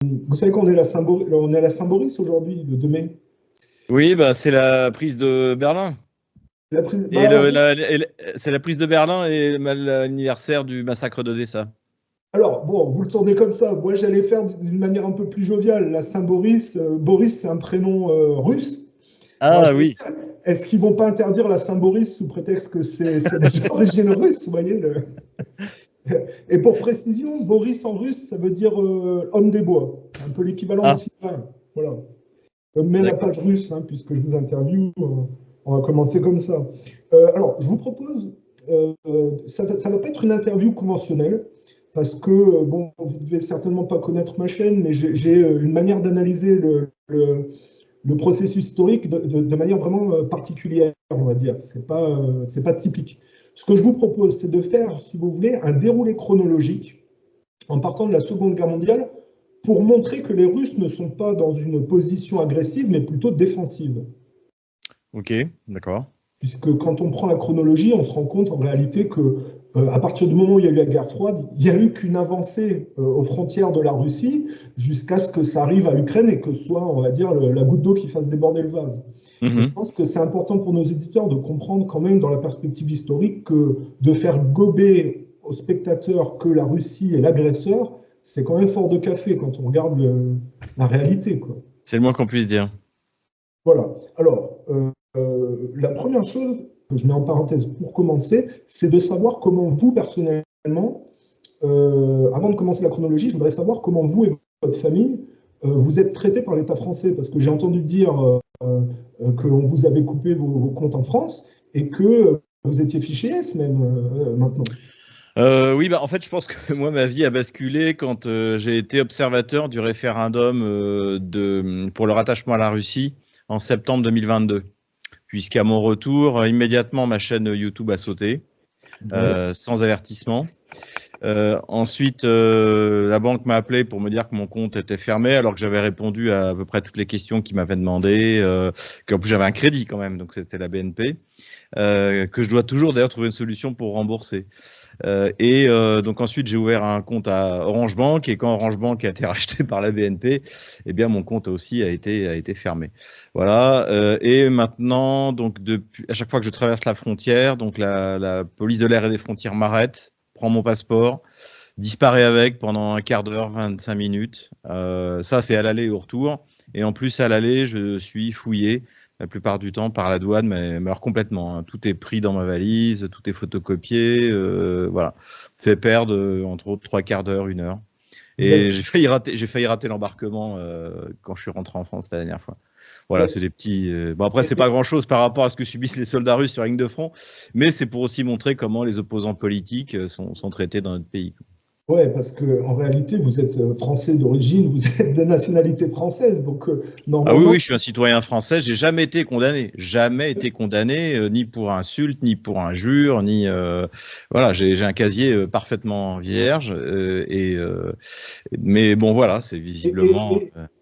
Vous savez qu'on est on est à la Saint-Boris aujourd'hui, le 2 mai. Oui, bah, c'est la prise de Berlin. C'est la prise de Berlin et l'anniversaire du massacre d'Odessa. Alors, bon, vous le tournez comme ça. Moi, j'allais faire d'une manière un peu plus joviale. La Saint-Boris, Boris, c'est un prénom russe. Ah oui. Est-ce qu'ils vont pas interdire la Saint-Boris sous prétexte que c'est d'origine russe, vous voyez Et pour précision, Boris en russe, ça veut dire homme des bois. Un peu l'équivalent de Sylvain. Voilà. Mais la page russe, hein, puisque je vous interviewe, on va commencer comme ça. Alors, je vous propose, ça ne va pas être une interview conventionnelle, parce que, bon, vous ne devez certainement pas connaître ma chaîne, mais j'ai une manière d'analyser le processus historique de manière vraiment particulière, on va dire. C'est pas typique. Ce que je vous propose, c'est de faire, si vous voulez, un déroulé chronologique en partant de la Seconde Guerre mondiale pour montrer que les Russes ne sont pas dans une position agressive, mais plutôt défensive. Ok, d'accord. Puisque quand on prend la chronologie, on se rend compte en réalité que à partir du moment où il y a eu la guerre froide, il n'y a eu qu'une avancée aux frontières de la Russie jusqu'à ce que ça arrive à l'Ukraine et que ce soit, on va dire, la goutte d'eau qui fasse déborder le vase. Et je pense que c'est important pour nos éditeurs de comprendre quand même dans la perspective historique que de faire gober aux spectateurs que la Russie est l'agresseur, c'est quand même fort de café quand on regarde la réalité, quoi. C'est le moins qu'on puisse dire. Voilà. Alors, la première chose que je mets en parenthèse pour commencer, c'est de savoir comment vous, personnellement, avant de commencer la chronologie, je voudrais savoir comment vous et votre famille, vous êtes traités par l'État français, parce que j'ai entendu dire qu'on vous avait coupé vos comptes en France et que vous étiez fiché S même maintenant. Oui, bah, en fait, je pense que moi, ma vie a basculé quand j'ai été observateur du référendum pour le rattachement à la Russie en septembre 2022. Puisqu'à mon retour, immédiatement, ma chaîne YouTube a sauté, sans avertissement. Ensuite, la banque m'a appelé pour me dire que mon compte était fermé, alors que j'avais répondu à peu près toutes les questions qu'ils m'avaient demandé, qu'en plus j'avais un crédit quand même, donc c'était la BNP, que je dois toujours d'ailleurs trouver une solution pour rembourser. Donc ensuite, j'ai ouvert un compte à Orange Bank, et quand Orange Bank a été racheté par la BNP, eh bien mon compte aussi a été fermé. Voilà. Et maintenant, donc à chaque fois que je traverse la frontière, donc la police de l'air et des frontières m'arrête, prend mon passeport, disparaît avec pendant un quart d'heure, 25 minutes. Ça, c'est à l'aller et au retour. Et en plus, à l'aller, je suis fouillé la plupart du temps par la douane, mais alors complètement, hein. Tout est pris dans ma valise, tout est photocopié, voilà. Fait perdre, entre autres, 3 quarts d'heure, 1 heure. Et j'ai failli rater l'embarquement quand je suis rentré en France la dernière fois. Voilà, c'est des petits... Bon, après, c'est pas grand-chose par rapport à ce que subissent les soldats russes sur la ligne de front, mais c'est pour aussi montrer comment les opposants politiques sont traités dans notre pays. Ouais, parce qu'en réalité, vous êtes français d'origine, vous êtes de nationalité française, donc normalement... Ah oui, je suis un citoyen français, j'ai jamais été condamné, ni pour insulte, ni pour injure, ni... voilà, j'ai un casier parfaitement vierge, mais bon, voilà, c'est visiblement...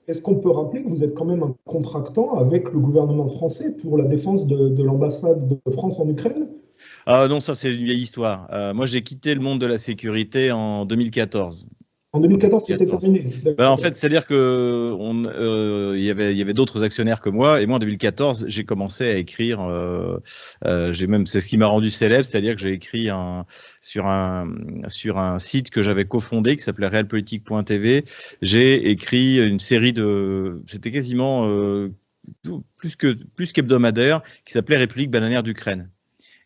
Est-ce qu'on peut rappeler que vous êtes quand même un contractant avec le gouvernement français pour la défense de l'ambassade de France en Ukraine? Ah non, ça c'est une vieille histoire. Moi, j'ai quitté le monde de la sécurité en 2014. En 2014, c'était terminé. Ben, en fait, c'est-à-dire que il y avait d'autres actionnaires que moi, et moi en 2014, j'ai commencé à écrire. C'est ce qui m'a rendu célèbre, c'est-à-dire que j'ai écrit sur un site que j'avais cofondé qui s'appelait realpolitique.tv. J'ai écrit une série c'était quasiment plus qu'hebdomadaire, qui s'appelait République bananière d'Ukraine.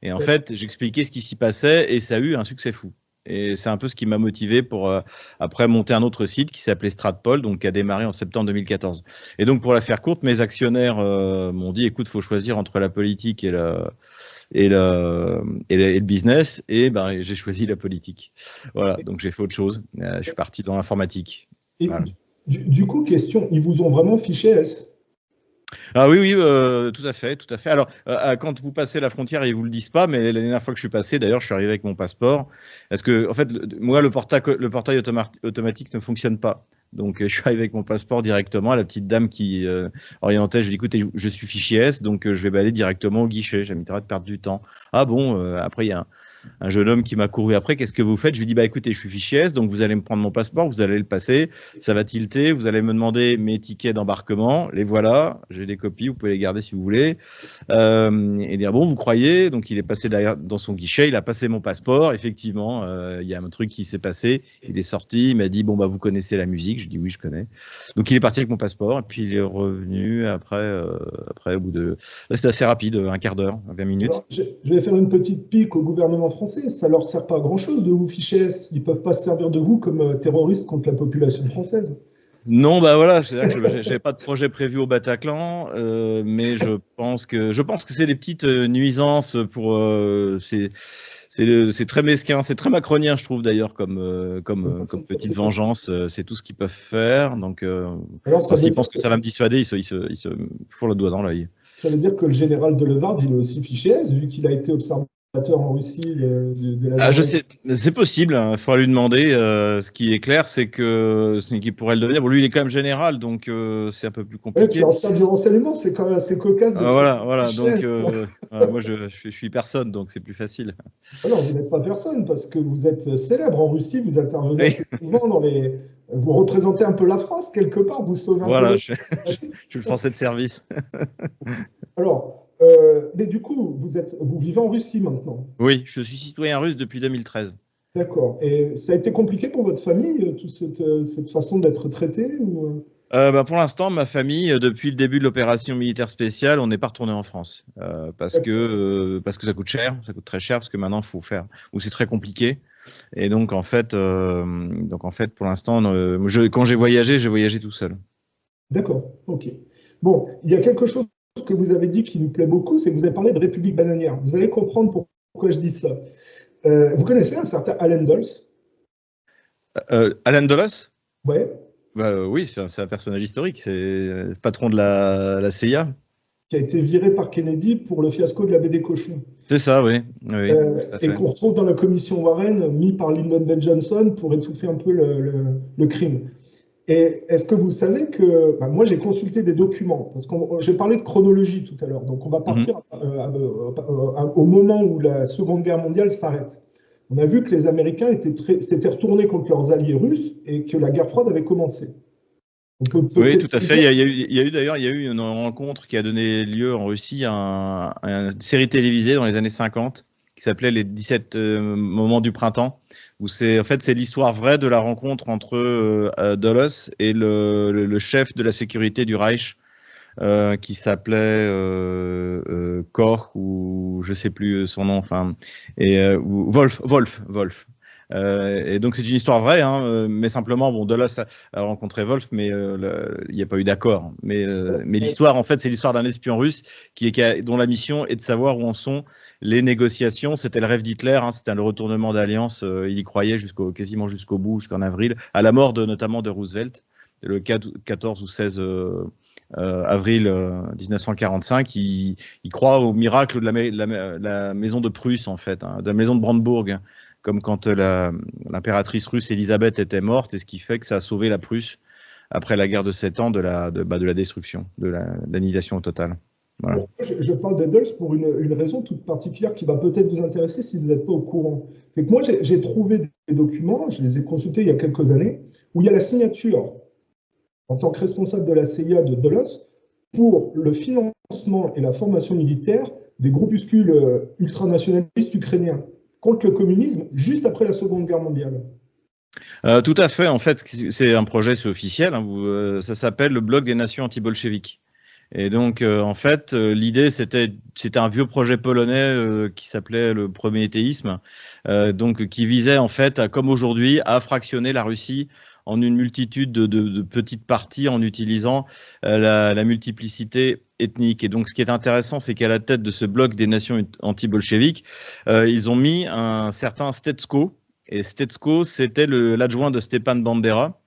Et en fait, j'expliquais ce qui s'y passait et ça a eu un succès fou. Et c'est un peu ce qui m'a motivé pour après monter un autre site qui s'appelait Stratpol, donc qui a démarré en septembre 2014. Et donc pour la faire courte, mes actionnaires m'ont dit écoute, faut choisir entre la politique et le business, et ben j'ai choisi la politique. Voilà, donc j'ai fait autre chose. Je suis parti dans l'informatique. Et voilà. Du coup, question, ils vous ont vraiment fiché S? Ah oui, tout à fait, tout à fait. Alors, quand vous passez la frontière, ils vous le disent pas, mais la dernière fois que je suis passé, d'ailleurs, je suis arrivé avec mon passeport, parce que, en fait, moi, le portail automatique ne fonctionne pas. Donc, je suis arrivé avec mon passeport directement. La petite dame qui orientait, je lui ai dit, écoutez, je suis fichier S, donc je vais aller directement au guichet. J'ai mis de perdre du temps. Ah bon, après, il y a un jeune homme qui m'a couru après, qu'est-ce que vous faites? Je lui dis, bah écoutez, je suis fichier S, donc vous allez me prendre mon passeport, vous allez le passer, ça va tilter, vous allez me demander mes tickets d'embarquement, les voilà, j'ai des copies, vous pouvez les garder si vous voulez. Et dire, bon, vous croyez? Donc il est passé derrière dans son guichet, il a passé mon passeport, effectivement, il y a un truc qui s'est passé, il est sorti, il m'a dit, bon, bah vous connaissez la musique? Je dis, oui, je connais. Donc il est parti avec mon passeport, et puis il est revenu après, au bout de... Là, c'était assez rapide, un quart d'heure, 20 minutes. Alors, je vais faire une petite pique au gouvernement français. Ça leur sert pas à grand-chose de vous ficher S. Ils peuvent pas se servir de vous comme terroriste contre la population française. Non, bah voilà, j'avais pas de projet prévu au Bataclan, mais je pense que c'est des petites nuisances pour c'est très mesquin, c'est très macronien, je trouve d'ailleurs comme petite vengeance, c'est tout ce qu'ils peuvent faire. Donc s'ils pensent que ça va me dissuader, ils se font le doigt dans l'œil. Ça veut dire que le général de Levard, il est aussi fiché S, vu qu'il a été observateur en Russie de la je sais, c'est possible, il faudra lui demander. Ce qui est clair, c'est qu'il pourrait le devenir. Bon, lui, il est quand même général, donc c'est un peu plus compliqué. Et puis en sein du renseignement, c'est quand même assez cocasse. Voilà. Donc moi, je suis personne, donc c'est plus facile. Non, vous n'êtes pas personne, parce que vous êtes célèbre en Russie, vous intervenez assez souvent dans les... Vous représentez un peu la France, quelque part, vous sauvez un peu... Voilà, je suis le Français de service. Alors, mais du coup, vous vivez en Russie maintenant? Oui, je suis citoyen russe depuis 2013. D'accord. Et ça a été compliqué pour votre famille, toute cette façon d'être traité ou... Pour l'instant, ma famille, depuis le début de l'opération militaire spéciale, on n'est pas retourné en France parce que ça coûte cher, ça coûte très cher parce que maintenant il faut faire, ou c'est très compliqué. Et donc en fait, pour l'instant, quand j'ai voyagé tout seul. D'accord. Ok. Bon, il y a quelque chose que vous avez dit qui nous plaît beaucoup, c'est que vous avez parlé de République bananière. Vous allez comprendre pourquoi je dis ça. Vous connaissez un certain Allen Dulles? Allen Dulles? Ouais. Oui, c'est un personnage historique, c'est le patron de la CIA. Qui a été viré par Kennedy pour le fiasco de la baie des cochons. C'est ça, oui. Et qu'on retrouve dans la commission Warren, mis par Lyndon B. Johnson pour étouffer un peu le crime. Et est-ce que vous savez que... moi, j'ai consulté des documents, parce que j'ai parlé de chronologie tout à l'heure, donc on va partir au moment où la Seconde Guerre mondiale s'arrête. On a vu que les Américains s'étaient retournés contre leurs alliés russes et que la guerre froide avait commencé. Oui, tout à fait. Il y a eu une rencontre qui a donné lieu en Russie à une série télévisée dans les années 50 qui s'appelait les 17 moments du printemps, où c'est l'histoire vraie de la rencontre entre Dulles et le chef de la sécurité du Reich, qui s'appelait Koch, ou je sais plus son nom, ou Wolf. Et donc c'est une histoire vraie, mais simplement, Dulles a rencontré Wolf, mais il n'y a pas eu d'accord. Mais l'histoire, en fait, c'est l'histoire d'un espion russe dont la mission est de savoir où en sont les négociations. C'était le rêve d'Hitler, c'était le retournement d'alliance. Il y croyait quasiment jusqu'au bout, jusqu'en avril, à la mort notamment de Roosevelt, le 14 ou 16 avril 1945. Il croit au miracle de la maison de Prusse, en fait, de la maison de Brandebourg, comme quand l'impératrice russe Élisabeth était morte, et ce qui fait que ça a sauvé la Prusse après la guerre de 7 ans de la destruction, de l'annihilation totale. Voilà. Bon, je parle de Dulles pour une raison toute particulière qui va peut-être vous intéresser si vous n'êtes pas au courant. C'est que moi, j'ai trouvé des documents, je les ai consultés il y a quelques années, où il y a la signature, en tant que responsable de la CIA de Dulles, pour le financement et la formation militaire des groupuscules ultranationalistes ukrainiens contre le communisme juste après la Seconde Guerre mondiale. Tout à fait. En fait, c'est un projet, c'est officiel. Ça s'appelle le Bloc des nations anti-bolcheviques. Et donc, en fait, l'idée, c'était un vieux projet polonais qui s'appelait le prométhéisme, donc qui visait, en fait, comme aujourd'hui, à fractionner la Russie en une multitude de petites parties en utilisant la multiplicité ethnique. Et donc, ce qui est intéressant, c'est qu'à la tête de ce bloc des nations anti-bolcheviques, ils ont mis un certain Stetsko. Et Stetsko, c'était l'adjoint de Stepan Bandera.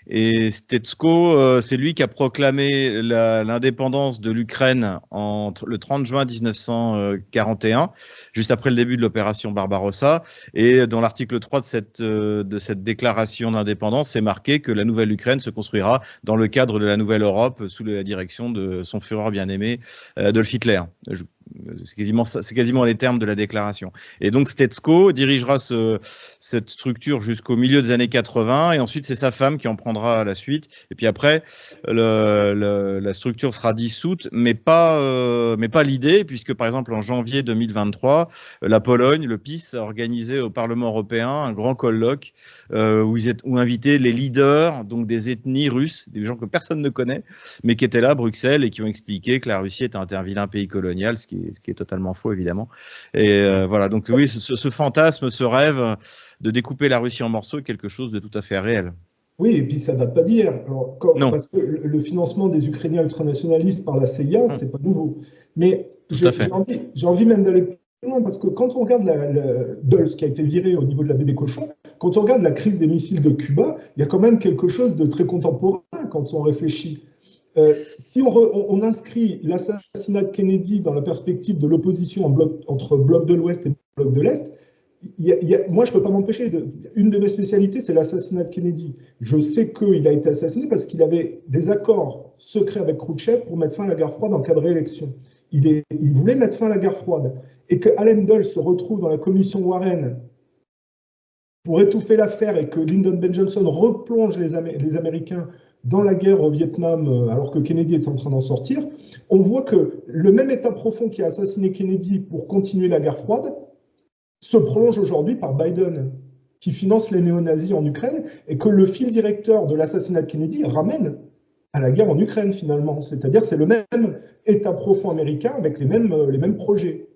Et Stetsko, c'est lui qui a proclamé l'indépendance de l'Ukraine le 30 juin 1941, juste après le début de l'opération Barbarossa. Et dans l'article 3 de cette déclaration d'indépendance, c'est marqué que la nouvelle Ukraine se construira dans le cadre de la nouvelle Europe sous la direction de son Führer bien-aimé, Adolf Hitler. C'est quasiment les termes de la déclaration. Et donc Stetsko dirigera cette structure jusqu'au milieu des années 80, et ensuite c'est sa femme qui en prendra la suite. Et puis après, la structure sera dissoute, mais pas l'idée, puisque par exemple en janvier 2023, la Pologne, le PiS, a organisé au Parlement européen un grand colloque où invitaient les leaders donc des ethnies russes, des gens que personne ne connaît, mais qui étaient là à Bruxelles et qui ont expliqué que la Russie était un vilain pays colonial, ce qui est totalement faux évidemment. Et voilà, donc oui, ce fantasme, ce rêve de découper la Russie en morceaux est quelque chose de tout à fait réel. Oui, et puis ça date pas d'hier. Parce que le financement des Ukrainiens ultranationalistes par la CIA, c'est pas nouveau. Mais j'ai envie même d'aller plus loin, parce que quand on regarde Dulles qui a été viré au niveau de la baie des cochons, quand on regarde la crise des missiles de Cuba, il y a quand même quelque chose de très contemporain quand on réfléchit. Si on inscrit l'assassinat de Kennedy dans la perspective de l'opposition entre bloc de l'Ouest et bloc de l'Est, moi, je ne peux pas m'empêcher. Une de mes spécialités, c'est l'assassinat de Kennedy. Je sais qu'il a été assassiné parce qu'il avait des accords secrets avec Khrouchtchev pour mettre fin à la guerre froide en cas de réélection. Il voulait mettre fin à la guerre froide. Et que Allen Dulles se retrouve dans la commission Warren pour étouffer l'affaire et que Lyndon B. Johnson replonge les Américains dans la guerre au Vietnam alors que Kennedy est en train d'en sortir, on voit que le même État profond qui a assassiné Kennedy pour continuer la guerre froide se prolonge aujourd'hui par Biden, qui finance les néo-nazis en Ukraine, et que le fil directeur de l'assassinat de Kennedy ramène à la guerre en Ukraine, finalement. C'est-à-dire c'est le même État profond américain avec les mêmes projets.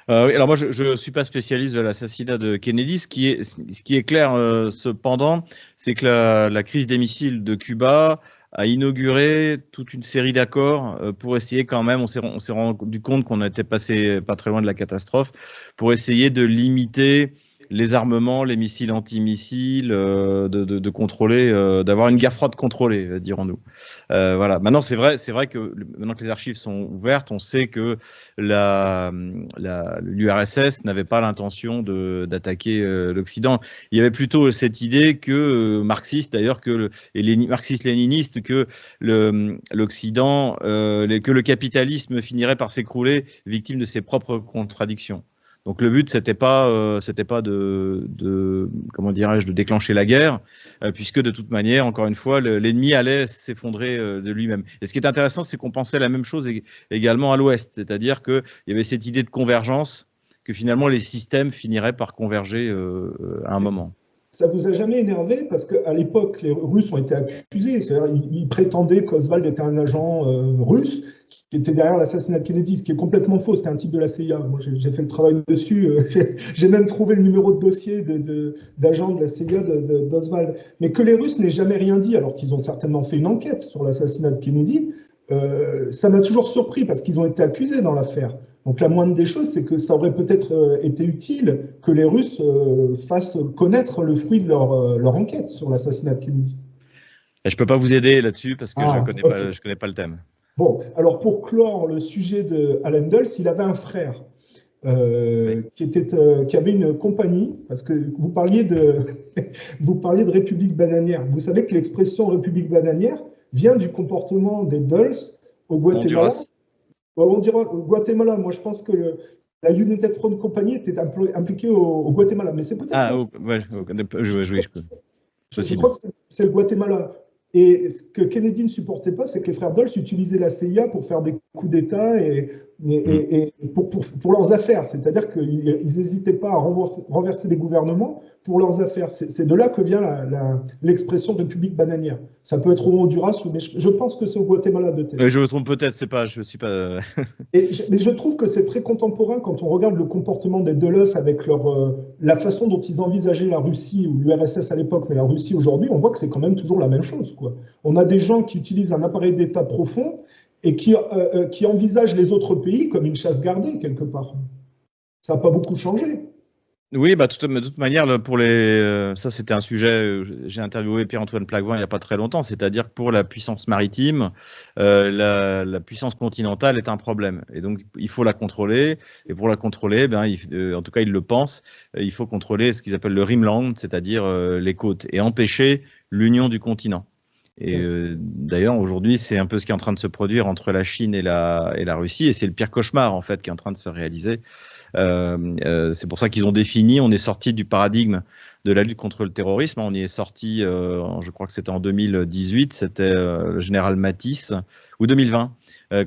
Oui, alors moi, je ne suis pas spécialiste de l'assassinat de Kennedy. Ce qui est clair, cependant, c'est que la crise des missiles de Cuba a inauguré toute une série d'accords pour essayer quand même, on s'est rendu compte qu'on était passé pas très loin de la catastrophe, pour essayer de limiter les armements, les missiles antimissiles, de contrôler, d'avoir une guerre froide contrôlée, dirons-nous. Voilà. Maintenant, c'est vrai que maintenant que les archives sont ouvertes, on sait que l'URSS n'avait pas l'intention d'attaquer l'Occident. Il y avait plutôt cette idée que marxiste d'ailleurs, marxiste-léniniste, que l'Occident, que le capitalisme finirait par s'écrouler, victime de ses propres contradictions. Donc le but, c'était pas de comment dirais-je, de déclencher la guerre, puisque de toute manière, encore une fois, l'ennemi allait s'effondrer de lui-même. Et ce qui est intéressant, c'est qu'on pensait la même chose également à l'Ouest, c'est-à-dire qu'il y avait cette idée de convergence, que finalement les systèmes finiraient par converger à un moment. Ça vous a jamais énervé? Parce qu'à l'époque, les Russes ont été accusés. Ils prétendaient qu'Oswald était un agent russe qui était derrière l'assassinat de Kennedy, ce qui est complètement faux. C'était un type de la CIA. Moi, j'ai fait le travail dessus. J'ai même trouvé le numéro de dossier d'agent de la CIA d'Oswald. Mais que les Russes n'aient jamais rien dit, alors qu'ils ont certainement fait une enquête sur l'assassinat de Kennedy, ça m'a toujours surpris parce qu'ils ont été accusés dans l'affaire. Donc la moindre des choses, c'est que ça aurait peut-être été utile que les Russes fassent connaître le fruit de leur enquête sur l'assassinat de Kennedy. Et je ne peux pas vous aider là-dessus parce que je connais pas le thème. Bon, alors pour clore le sujet de Allen Dulles, il avait un frère qui avait une compagnie, parce que vous parliez de République bananière. Vous savez que l'expression République bananière vient du comportement des Dulles au Guatemala. On dira au Guatemala. Moi, je pense que la United Front Company était impliquée au Guatemala, mais c'est peut-être. Ah, ouais, je crois que c'est le Guatemala. Et ce que Kennedy ne supportait pas, c'est que les frères Dulles utilisaient la CIA pour faire des coups d'État et pour leurs affaires. C'est-à-dire qu'ils n'hésitaient pas à renverser des gouvernements pour leurs affaires. C'est de là que vient l'expression République bananière. Ça peut être au Honduras, mais je pense que c'est au Guatemala de tête. Je me trompe peut-être, je ne suis pas... mais je trouve que c'est très contemporain quand on regarde le comportement des Dulles avec la façon dont ils envisageaient la Russie ou l'URSS à l'époque, mais la Russie aujourd'hui, on voit que c'est quand même toujours la même chose, quoi. On a des gens qui utilisent un appareil d'État profond et qui envisagent les autres pays comme une chasse gardée, quelque part. Ça n'a pas beaucoup changé. Oui, bah, de toute manière, pour ça c'était un sujet, j'ai interviewé Pierre-Antoine Plaquevin il n'y a pas très longtemps, c'est-à-dire que pour la puissance maritime, la puissance continentale est un problème. Et donc, il faut la contrôler. Et pour la contrôler, ben, en tout cas, ils le pensent, il faut contrôler ce qu'ils appellent le Rimland, c'est-à-dire les côtes, et empêcher l'union du continent. Et d'ailleurs, aujourd'hui, c'est un peu ce qui est en train de se produire entre la Chine et la Russie, et c'est le pire cauchemar, en fait, qui est en train de se réaliser. C'est pour ça qu'ils ont défini, on est sorti du paradigme de la lutte contre le terrorisme, on y est sorti, je crois que c'était en 2018, c'était le général Mattis, ou 2020,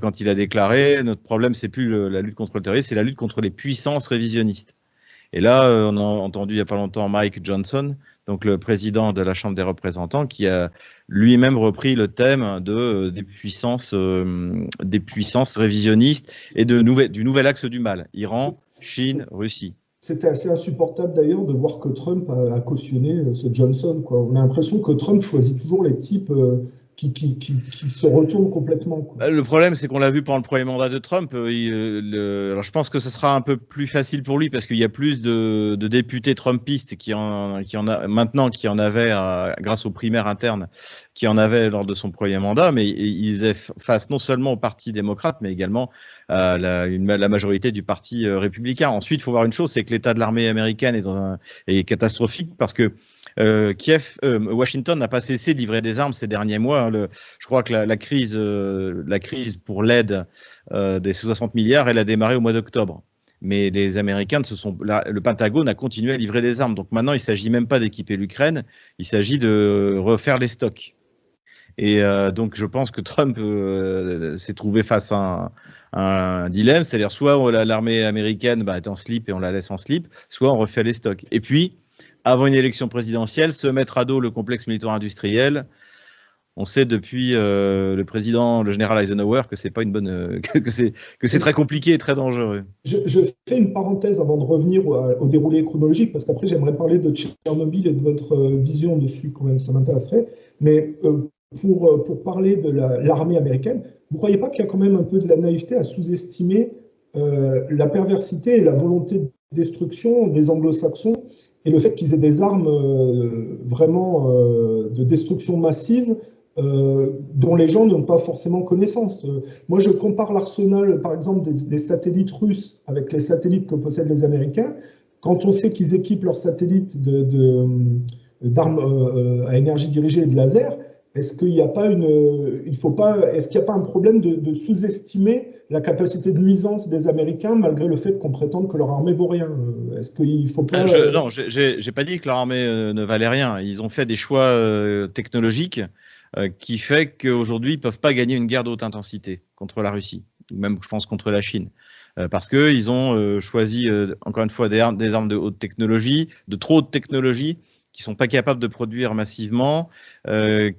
quand il a déclaré, notre problème c'est plus la lutte contre le terrorisme, c'est la lutte contre les puissances révisionnistes. Et là, on a entendu il n'y a pas longtemps Mike Johnson, donc le président de la Chambre des représentants, qui a lui-même repris le thème des puissances révisionnistes et du nouvel axe du mal, Iran, Chine, Russie. C'était assez insupportable d'ailleurs de voir que Trump a cautionné ce Johnson, quoi. On a l'impression que Trump choisit toujours les types qui se retournent complètement, quoi. Le problème, c'est qu'on l'a vu pendant le premier mandat de Trump. Alors je pense que ce sera un peu plus facile pour lui parce qu'il y a plus de députés trumpistes qui en a maintenant, qui en avaient grâce aux primaires internes, qui en avaient lors de son premier mandat. Mais il faisait face non seulement au Parti démocrate, mais également à la majorité du Parti républicain. Ensuite, il faut voir une chose, c'est que l'état de l'armée américaine est catastrophique parce que Washington n'a pas cessé de livrer des armes ces derniers mois. Je crois que la crise pour l'aide des 60 milliards, elle a démarré au mois d'octobre. Mais les Américains, le Pentagone a continué à livrer des armes. Donc maintenant, il ne s'agit même pas d'équiper l'Ukraine, il s'agit de refaire les stocks. Et donc, je pense que Trump s'est trouvé face à un dilemme, c'est-à-dire soit l'armée américaine est en slip et on la laisse en slip, soit on refait les stocks. Et puis, avant une élection présidentielle, se mettre à dos le complexe militaire-industriel. On sait depuis le général Eisenhower, que c'est pas une bonne, que c'est très compliqué et très dangereux. Je fais une parenthèse avant de revenir au déroulé chronologique, parce qu'après j'aimerais parler de Tchernobyl et de votre vision dessus, quand même, ça m'intéresserait. Mais pour parler de l'armée américaine, vous ne croyez pas qu'il y a quand même un peu de la naïveté à sous-estimer la perversité et la volonté de destruction des anglo-saxons et le fait qu'ils aient des armes vraiment de destruction massive dont les gens n'ont pas forcément connaissance. Moi, je compare l'arsenal, par exemple, des satellites russes avec les satellites que possèdent les Américains. Quand on sait qu'ils équipent leurs satellites d'armes à énergie dirigée et de laser, est-ce qu'il n'y a pas est-ce qu'il n'y a pas un problème de sous-estimer la capacité de nuisance des Américains malgré le fait qu'on prétende que leur armée vaut rien? Est-ce qu'il faut pas Non, j'ai pas dit que leur armée ne valait rien. Ils ont fait des choix technologiques qui fait qu'aujourd'hui ils peuvent pas gagner une guerre de haute intensité contre la Russie, ou même je pense contre la Chine, parce que ils ont choisi encore une fois des armes de haute technologie, de trop haute technologie, qui sont pas capables de produire massivement,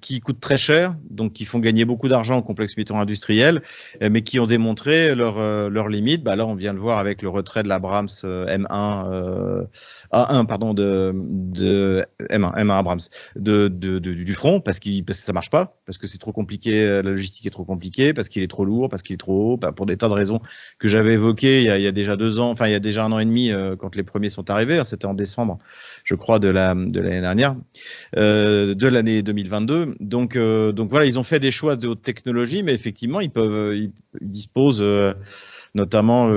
qui coûtent très cher, donc qui font gagner beaucoup d'argent au complexe militaire-industriel, mais qui ont démontré leurs limites. Là, on vient de le voir avec le retrait de l'Abrams M1, A1, pardon, M1 Abrams du front, parce que ça marche pas, parce que c'est trop compliqué, la logistique est trop compliquée, parce qu'il est trop lourd, parce qu'il est trop haut, pour des tas de raisons que j'avais évoquées il y a déjà 2 ans, enfin il y a déjà 1 an et demi quand les premiers sont arrivés, c'était en décembre, je crois, de l'année dernière, de l'année 2022. Donc voilà, ils ont fait des choix de haute technologie, mais effectivement, ils disposent notamment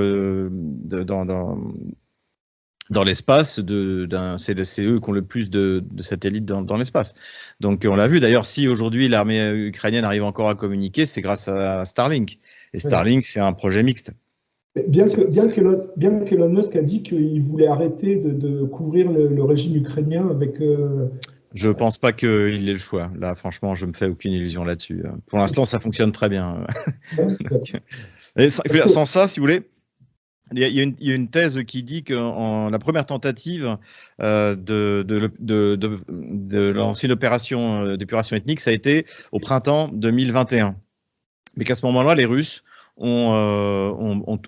dans l'espace, c'est eux qui ont le plus de satellites dans l'espace. Donc on l'a vu, d'ailleurs, si aujourd'hui l'armée ukrainienne arrive encore à communiquer, c'est grâce à Starlink. Et Starlink, c'est un projet mixte. Bien qu'Elon Musk a dit qu'il voulait arrêter de couvrir le régime ukrainien avec... Je ne pense pas qu'il ait le choix. Là, franchement, je ne me fais aucune illusion là-dessus. Pour l'instant, ça fonctionne très bien. Sans ça, si vous voulez, il y a une thèse qui dit que la première tentative de lancer une opération d'épuration ethnique, ça a été au printemps 2021. Mais qu'à ce moment-là, les Russes ont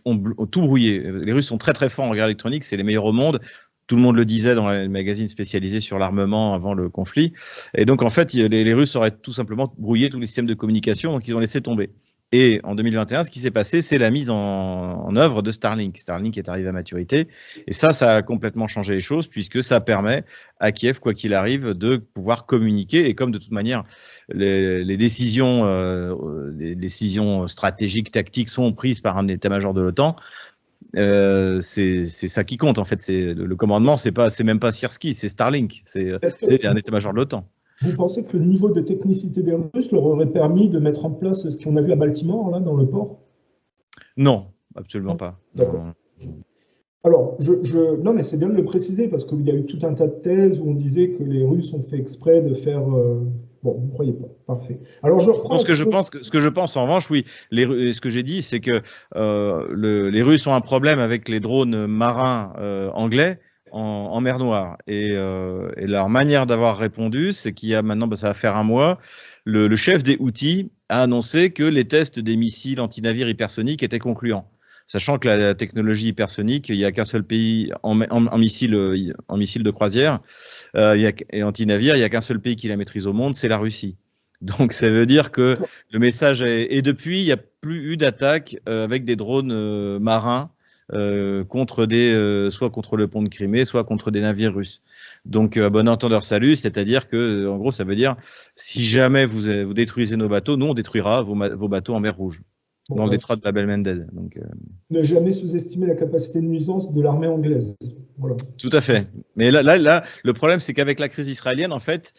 tout brouillé. Les Russes sont très très forts en guerre électronique, c'est les meilleurs au monde. Tout le monde le disait dans les magazines spécialisés sur l'armement avant le conflit. Et donc en fait, les Russes auraient tout simplement brouillé tous les systèmes de communication, donc ils ont laissé tomber. Et en 2021, ce qui s'est passé, c'est la mise en œuvre de Starlink. Starlink est arrivé à maturité. Et ça a complètement changé les choses, puisque ça permet à Kiev, quoi qu'il arrive, de pouvoir communiquer. Et comme de toute manière, les décisions stratégiques, tactiques sont prises par un état-major de l'OTAN, c'est ça qui compte en fait. Le commandement, c'est même pas Syrski, c'est Starlink, c'est un état-major de l'OTAN. Vous pensez que le niveau de technicité des Russes leur aurait permis de mettre en place ce qu'on a vu à Baltimore, là, dans le port? Non, absolument pas. D'accord. Alors, non, mais c'est bien de le préciser, parce qu'il y a eu tout un tas de thèses où on disait que les Russes ont fait exprès de faire... Bon, vous ne croyez pas. Parfait. Alors, je reprends... Ce que je pense, en revanche, oui, ce que j'ai dit, c'est que les Russes ont un problème avec les drones marins anglais en mer Noire. Et leur manière d'avoir répondu, c'est qu'il y a maintenant, ça va faire un mois, le chef des Houthis a annoncé que les tests des missiles anti-navires hypersoniques étaient concluants. Sachant que la technologie hypersonique, il n'y a qu'un seul pays en missile de croisière et anti-navire, il n'y a qu'un seul pays qui la maîtrise au monde, c'est la Russie. Donc ça veut dire que le message est... Et depuis, il n'y a plus eu d'attaque avec des drones marins contre soit contre le pont de Crimée, soit contre des navires russes. Donc à bon entendeur salut, c'est-à-dire que, en gros, ça veut dire, si jamais vous détruisez nos bateaux, nous on détruira vos bateaux en mer Rouge. Dans le détroit de Bab el-Mandeb. Ne jamais sous-estimer la capacité de nuisance de l'armée anglaise. Voilà. Tout à fait. Mais là, le problème, c'est qu'avec la crise israélienne, en fait,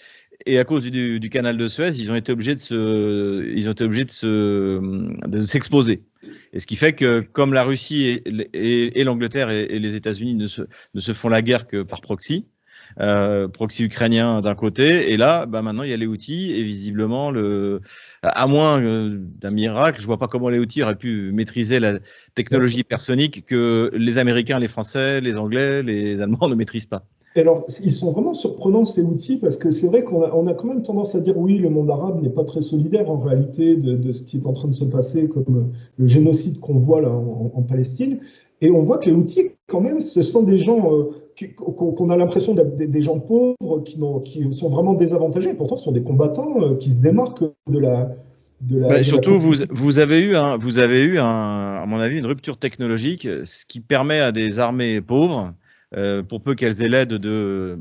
et à cause du canal de Suez, ils ont été obligés de s'exposer. Et ce qui fait que, comme la Russie et l'Angleterre et les États-Unis ne se font la guerre que par proxy, proxy ukrainien d'un côté, et là, maintenant, il y a les Houthis, et visiblement, à moins d'un miracle, je ne vois pas comment les Houthis auraient pu maîtriser la technologie hypersonique que les Américains, les Français, les Anglais, les Allemands ne maîtrisent pas. Et alors, ils sont vraiment surprenants, ces outils, parce que c'est vrai qu'on a quand même tendance à dire oui, le monde arabe n'est pas très solidaire en réalité de ce qui est en train de se passer, comme le génocide qu'on voit là en Palestine. Et on voit que les outils, quand même, ce sont des gens qu'on a l'impression d'être des gens pauvres, qui sont vraiment désavantagés. Et pourtant, ce sont des combattants qui se démarquent de la... surtout, vous avez eu, à mon avis, une rupture technologique, ce qui permet à des armées pauvres, pour peu qu'elles aient l'aide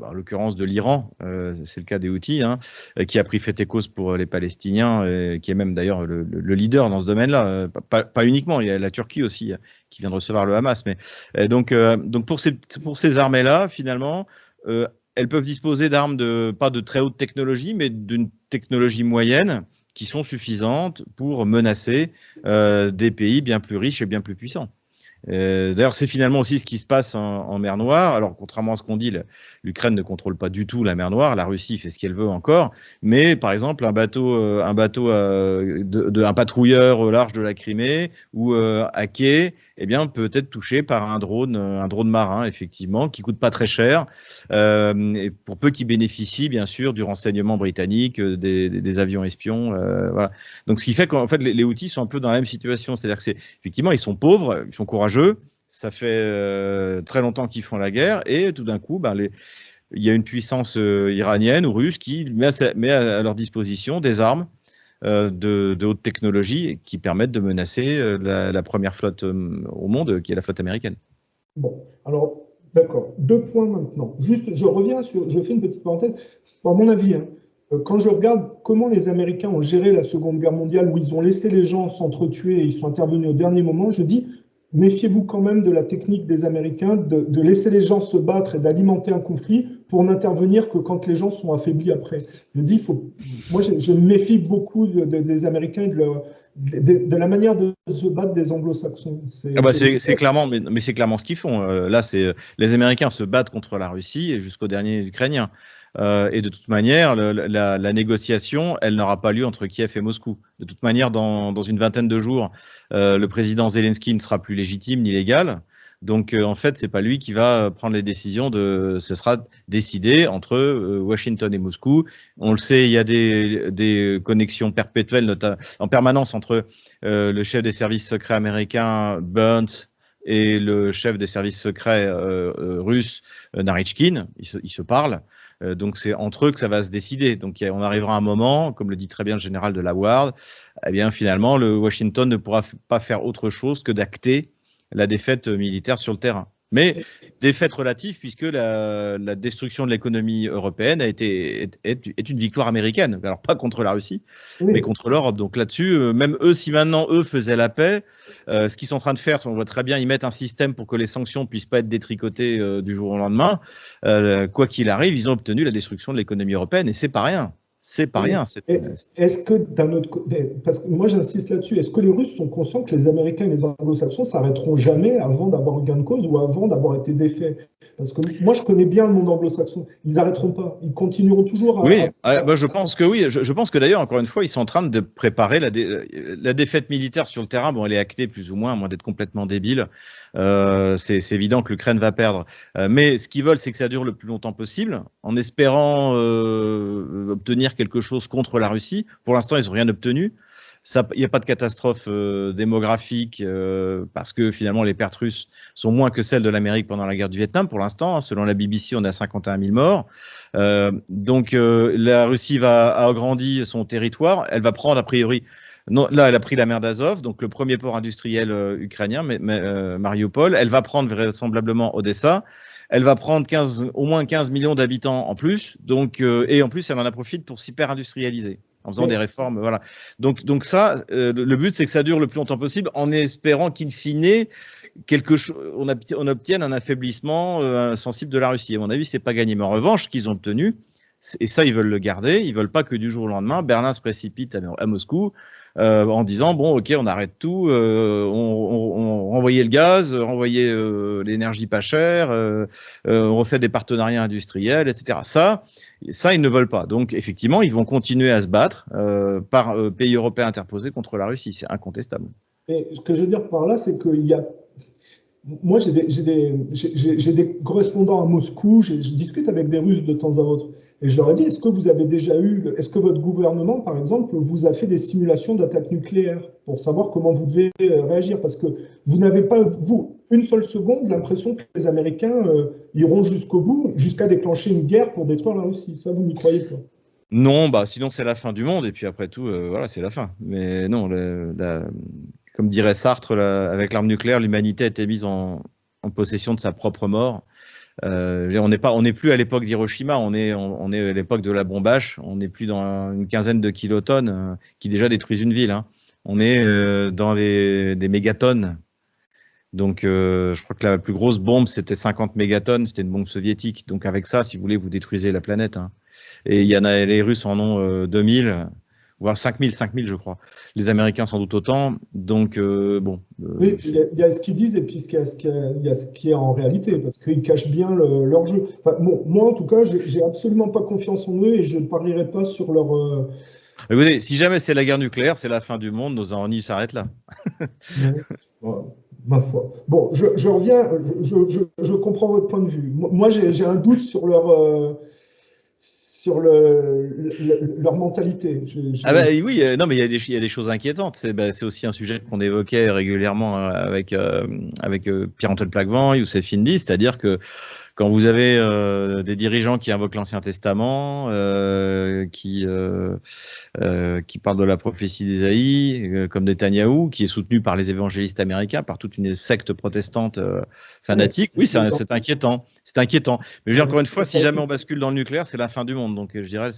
en l'occurrence de l'Iran, c'est le cas des Houthis, qui a pris fait et cause pour les Palestiniens, qui est même d'ailleurs le leader dans ce domaine-là, pas uniquement, il y a la Turquie aussi qui vient de recevoir le Hamas. Mais donc pour ces armées-là, finalement, elles peuvent disposer d'armes pas de très haute technologie, mais d'une technologie moyenne, qui sont suffisantes pour menacer des pays bien plus riches et bien plus puissants. D'ailleurs, c'est finalement aussi ce qui se passe en mer Noire. Alors, contrairement à ce qu'on dit, l'Ukraine ne contrôle pas du tout la mer Noire. La Russie fait ce qu'elle veut encore. Mais, par exemple, un patrouilleur au large de la Crimée ou à quai, peut être touché par un drone marin, effectivement, qui coûte pas très cher, et pour peu qu'il bénéficie, bien sûr, du renseignement britannique, des avions espions. Voilà. Donc, ce qui fait qu'en fait, les Houthis sont un peu dans la même situation. C'est-à-dire que effectivement, ils sont pauvres, ils sont courageux. Ça fait très longtemps qu'ils font la guerre et tout d'un coup, il y a une puissance iranienne ou russe qui met à leur disposition des armes de haute technologie qui permettent de menacer la première flotte au monde, qui est la flotte américaine. Bon, alors, d'accord. 2 points maintenant. Juste, je fais une petite parenthèse. À mon avis, quand je regarde comment les Américains ont géré la Seconde Guerre mondiale, où ils ont laissé les gens s'entretuer et ils sont intervenus au dernier moment, je dis... Méfiez-vous quand même de la technique des Américains de laisser les gens se battre et d'alimenter un conflit pour n'intervenir que quand les gens sont affaiblis après. Je dis, moi, je me méfie beaucoup des Américains et de la manière de se battre des Anglo-Saxons. C'est clairement, mais c'est clairement ce qu'ils font. Là, les Américains se battent contre la Russie et jusqu'au dernier Ukrainien. Et de toute manière, la négociation, elle n'aura pas lieu entre Kiev et Moscou. De toute manière, dans une vingtaine de jours, le président Zelensky ne sera plus légitime ni légal. Donc, en fait, c'est pas lui qui va prendre les décisions. Ce sera décidé entre Washington et Moscou. On le sait, il y a des connexions perpétuelles, en permanence, entre le chef des services secrets américains, Burns, et le chef des services secrets russes, Narychkin, ils se parlent. Donc c'est entre eux que ça va se décider. Donc on arrivera à un moment, comme le dit très bien le général de la Ward, eh bien finalement le Washington ne pourra pas faire autre chose que d'acter la défaite militaire sur le terrain. Mais défaite relative, puisque la destruction de l'économie européenne est une victoire américaine. Alors pas contre la Russie, mais contre l'Europe. Donc là-dessus, même eux, si maintenant eux faisaient la paix, ce qu'ils sont en train de faire, on voit très bien, ils mettent un système pour que les sanctions ne puissent pas être détricotées du jour au lendemain. Quoi qu'il arrive, ils ont obtenu la destruction de l'économie européenne, et c'est pas rien. C'est pas rien. Est-ce que d'un autre côté, parce que moi j'insiste là-dessus, est-ce que les Russes sont conscients que les Américains et les Anglo-Saxons s'arrêteront jamais avant d'avoir eu gain de cause ou avant d'avoir été défaits? Parce que moi je connais bien le monde anglo-saxon, ils n'arrêteront pas, ils continueront toujours à... Oui, bah, je pense que oui. Je pense que d'ailleurs, encore une fois, ils sont en train de préparer la défaite militaire sur le terrain. Bon, elle est actée plus ou moins, à moins d'être complètement débile. C'est évident que l'Ukraine va perdre. Mais ce qu'ils veulent, c'est que ça dure le plus longtemps possible, en espérant obtenir quelque chose contre la Russie. Pour l'instant, ils n'ont rien obtenu. Il n'y a pas de catastrophe démographique parce que finalement les pertes russes sont moins que celles de l'Amérique pendant la guerre du Vietnam pour l'instant. Selon la BBC, on a 51 000 morts. Donc la Russie a agrandi son territoire. Elle va prendre a priori... Non, là, elle a pris la mer d'Azov, donc le premier port industriel ukrainien, Mariupol. Elle va prendre vraisemblablement Odessa. Elle va prendre au moins 15 millions d'habitants en plus. Donc, et en plus, elle en a profité pour s'hyper-industrialiser en faisant des réformes. Voilà. Donc ça, le but, c'est que ça dure le plus longtemps possible en espérant qu'in fine, on obtienne un affaiblissement sensible de la Russie. À mon avis, c'est pas gagné. Mais en revanche, ce qu'ils ont obtenu, et ça, ils veulent le garder. Ils veulent pas que du jour au lendemain, Berlin se précipite à Moscou en disant bon, ok, on arrête tout, on renvoyait le gaz, renvoyait l'énergie pas chère, on refait des partenariats industriels, etc. Ça, ils ne veulent pas. Donc, effectivement, ils vont continuer à se battre par pays européens interposés contre la Russie. C'est incontestable. Et ce que je veux dire par là, c'est qu'il y a... Moi, j'ai des correspondants à Moscou, je discute avec des Russes de temps à autre. Et je leur ai dit, est-ce que votre gouvernement, par exemple, vous a fait des simulations d'attaque nucléaire pour savoir comment vous devez réagir? Parce que vous n'avez pas, vous, une seule seconde, l'impression que les Américains iront jusqu'au bout, jusqu'à déclencher une guerre pour détruire la Russie. Ça, vous n'y croyez pas? Non, bah, sinon c'est la fin du monde, et puis après tout, voilà, c'est la fin. Mais non, comme dirait Sartre, avec l'arme nucléaire, l'humanité a été mise en possession de sa propre mort. On n'est plus à l'époque d'Hiroshima, on est à l'époque de la bombe H. On n'est plus dans une quinzaine de kilotonnes qui déjà détruisent une ville. Hein. On est dans des mégatonnes. Donc, je crois que la plus grosse bombe, c'était 50 mégatonnes, c'était une bombe soviétique. Donc, avec ça, si vous voulez, vous détruisez la planète. Hein. Et les Russes en ont 2000. Voire 5000, je crois. Les Américains sans doute autant. Donc, bon. Oui, il y a ce qu'ils disent et puis il y a ce qui est en réalité, parce qu'ils cachent bien leur jeu. Enfin, bon, moi, en tout cas, j'ai absolument pas confiance en eux et je ne parlerai pas sur leur... Écoutez, si jamais c'est la guerre nucléaire, c'est la fin du monde, nos ennemis s'arrêtent là. Ma foi. Bon, je reviens, je comprends votre point de vue. Moi, j'ai un doute sur leur mentalité. Ah bah, oui, non, mais il y a des choses inquiétantes. C'est aussi un sujet qu'on évoquait régulièrement avec Pierre-Antoine Plaquevent, Youssef Indy, c'est-à-dire que quand vous avez des dirigeants qui invoquent l'Ancien Testament, qui parlent de la prophétie d'Ésaïe, comme Netanyahou, qui est soutenu par les évangélistes américains, par toute une secte protestante fanatique, oui, c'est inquiétant. C'est inquiétant. Mais je dis encore une fois, si jamais on bascule dans le nucléaire, c'est la fin du monde. Donc je dirais,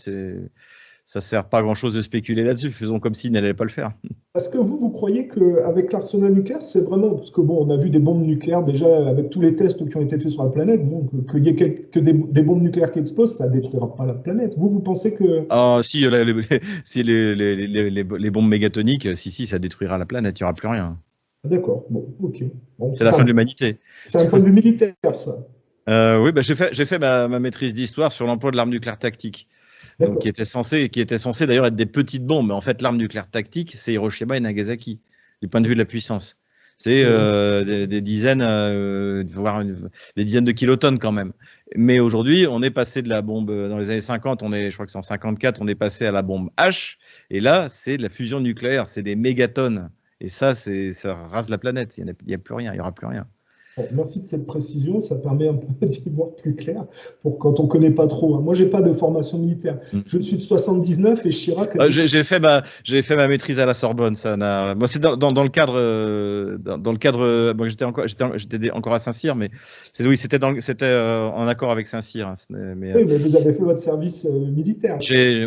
ça sert pas à grand chose de spéculer là-dessus. Faisons comme s'ils n'allaient pas le faire. Est-ce que vous croyez qu'avec l'arsenal nucléaire, c'est vraiment... Parce que bon, on a vu des bombes nucléaires déjà avec tous les tests qui ont été faits sur la planète. Bon, qu'il y ait que des bombes nucléaires qui explosent, ça ne détruira pas la planète. Vous pensez que... Ah, si, les bombes mégatoniques, si, ça détruira la planète, il n'y aura plus rien. D'accord, bon, ok. Bon, c'est la fin de l'humanité. C'est un point de vue militaire, ça. Oui, bah, j'ai fait ma maîtrise d'histoire sur l'emploi de l'arme nucléaire tactique. Donc, qui était censé d'ailleurs être des petites bombes. Mais en fait, l'arme nucléaire tactique, c'est Hiroshima et Nagasaki, du point de vue de la puissance. C'est des dizaines, voire des dizaines de kilotonnes quand même. Mais aujourd'hui, on est passé de la bombe, dans les années 50, je crois que c'est en 54, on est passé à la bombe H. Et là, c'est de la fusion nucléaire, c'est des mégatonnes. Et ça rase la planète. Il n'y a plus rien, il n'y aura plus rien. Bon, merci de cette précision, ça permet un peu d'y voir plus clair pour quand on ne connaît pas trop. Moi, j'ai pas de formation militaire. Je suis de 79 et Chirac. J'ai fait ma maîtrise à la Sorbonne. Moi, c'est dans le cadre, dans le cadre. Bon, j'étais encore à Saint-Cyr, mais oui, c'était en accord avec Saint-Cyr. Hein, oui, mais vous avez fait votre service militaire.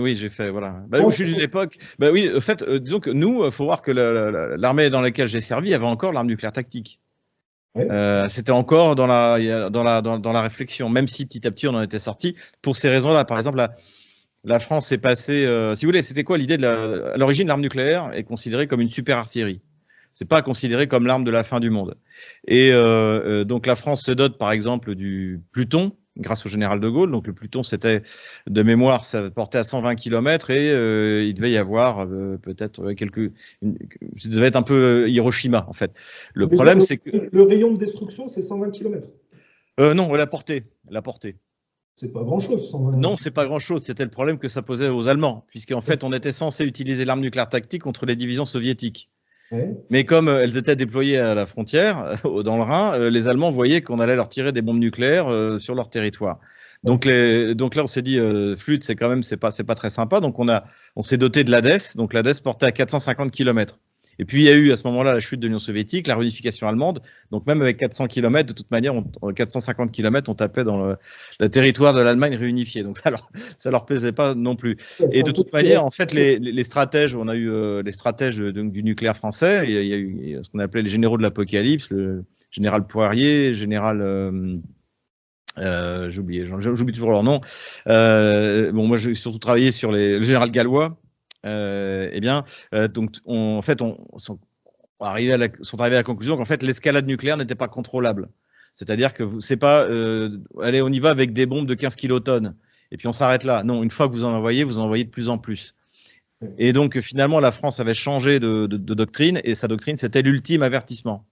Oui, j'ai fait, voilà. Je suis d'une époque. Oui, en fait, disons que nous, il faut voir que l'armée dans laquelle j'ai servi avait encore l'arme nucléaire tactique. C'était encore dans la réflexion, même si petit à petit on en était sorti. Pour ces raisons-là, par exemple, la France est passée. Si vous voulez, c'était quoi l'idée à l'origine, l'arme nucléaire est considérée comme une super artillerie. C'est pas considéré comme l'arme de la fin du monde. Et donc la France se dote, par exemple, du Pluton, grâce au général de Gaulle. Donc le Pluton, c'était de mémoire, ça portait à 120 km et il devait y avoir peut-être ça devait être un peu Hiroshima en fait. Le problème, c'est que le rayon de destruction, c'est 120 km. Non, la portée. C'est pas grand-chose. 120. Non, c'est pas grand-chose. C'était le problème que ça posait aux Allemands, puisqu'en fait, on était censé utiliser l'arme nucléaire tactique contre les divisions soviétiques. Mais comme elles étaient déployées à la frontière, dans le Rhin, les Allemands voyaient qu'on allait leur tirer des bombes nucléaires sur leur territoire. Donc là, on s'est dit, flûte, c'est pas très sympa. Donc on s'est doté de l'Hadès. Donc l'Hadès portait à 450 km. Et puis il y a eu à ce moment-là la chute de l'Union soviétique, la réunification allemande. Donc même avec 400 km, de toute manière, 450 km, on tapait dans le territoire de l'Allemagne réunifiée. Donc ça leur plaisait pas non plus. Et de toute manière, en fait, les stratèges, on a eu les stratèges du nucléaire français. Il y a eu ce qu'on appelait les généraux de l'apocalypse, le général Poirier, général j'oublie toujours leur nom. Moi, j'ai surtout travaillé sur le général Gallois. Donc, en fait, sont arrivés à la conclusion qu'en fait, l'escalade nucléaire n'était pas contrôlable. C'est-à-dire que c'est pas, allez, on y va avec des bombes de 15 kilotonnes, et puis on s'arrête là. Non, une fois que vous en envoyez de plus en plus. Et donc, finalement, la France avait changé de doctrine, et sa doctrine, c'était l'ultime avertissement.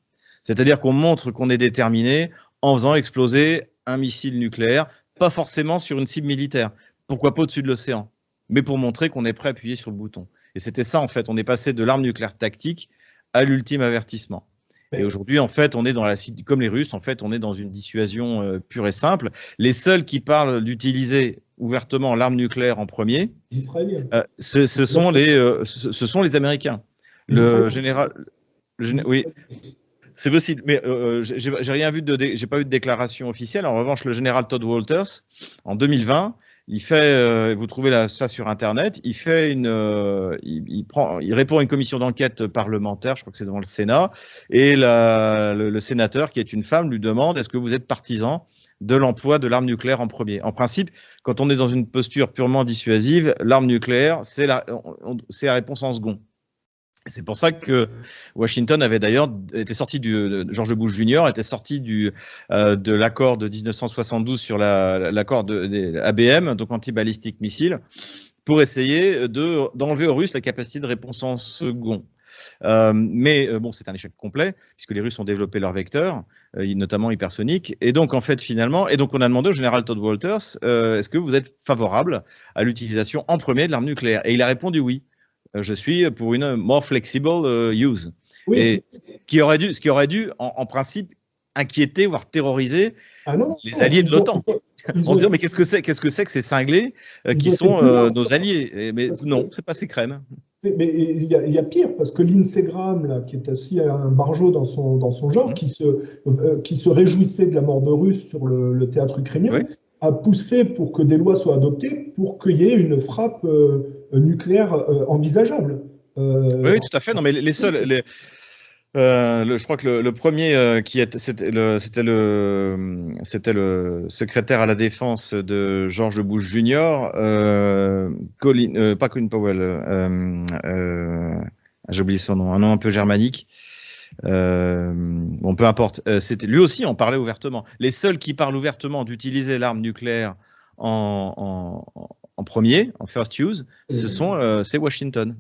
C'est-à-dire qu'on montre qu'on est déterminé en faisant exploser un missile nucléaire, pas forcément sur une cible militaire. Pourquoi pas au-dessus de l'océan, mais pour montrer qu'on est prêt à appuyer sur le bouton. Et c'était ça, en fait. On est passé de l'arme nucléaire tactique à l'ultime avertissement. Et aujourd'hui, en fait, on est comme les Russes, en fait, on est dans une dissuasion pure et simple. Les seuls qui parlent d'utiliser ouvertement l'arme nucléaire en premier, ce sont les Américains. Oui, c'est possible, mais j'ai rien vu j'ai pas vu de déclaration officielle. En revanche, le général Todd Walters, en 2020, il fait, vous trouvez ça sur Internet, il répond à une commission d'enquête parlementaire, je crois que c'est devant le Sénat, et le sénateur, qui est une femme, lui demande: est-ce que vous êtes partisan de l'emploi de l'arme nucléaire en premier? En principe, quand on est dans une posture purement dissuasive, l'arme nucléaire, c'est la réponse en second. C'est pour ça que Washington avait d'ailleurs été sorti George Bush Jr. était sorti de l'accord de 1972 sur l'accord des ABM, donc anti-ballistic missile, pour essayer d'enlever aux Russes la capacité de réponse en second. Mais c'est un échec complet, puisque les Russes ont développé leurs vecteurs, notamment hypersoniques. Et donc, en fait, finalement, on a demandé au général Todd Walters, est-ce que vous êtes favorable à l'utilisation en premier de l'arme nucléaire? Et il a répondu oui. Je suis pour une more flexible use. Oui. Et ce qui aurait dû en principe, inquiéter, voire terroriser les alliés de l'OTAN. En disant, mais qu'est-ce que c'est que ces cinglés qui sont nos alliés? Mais non, c'est pas ces crèmes. Mais il y a pire, parce que l'Insegram, qui est aussi un barjot dans son genre, qui se réjouissait de la mort de Russes sur le théâtre ukrainien, a poussé pour que des lois soient adoptées pour qu'il y ait une frappe nucléaire envisageable. Oui, tout à fait. Non, mais les seuls, je crois que le premier c'était le secrétaire à la défense de George Bush Jr., pas Colin Powell, j'ai oublié son nom, un nom un peu germanique. Peu importe. C'était lui aussi en parlait ouvertement. Les seuls qui parlent ouvertement d'utiliser l'arme nucléaire en premier, en first use, c'est Washington.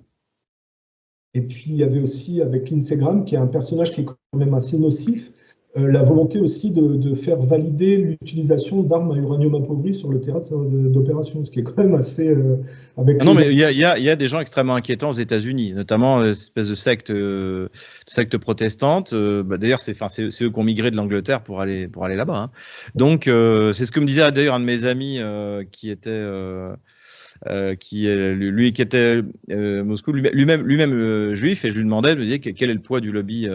Et puis il y avait aussi avec l'Insegram, qui est un personnage qui est quand même assez nocif, la volonté aussi de faire valider l'utilisation d'armes à uranium appauvri sur le théâtre d'opération, ce qui est quand même assez... avec non, mais il y a des gens extrêmement inquiétants aux États-Unis, notamment une espèce de secte protestante. D'ailleurs, c'est eux qui ont migré de l'Angleterre pour aller là-bas. Hein. Donc, c'est ce que me disait d'ailleurs un de mes amis qui était qui était Moscou, lui-même juif, et je lui demandais, quel est le poids du lobby,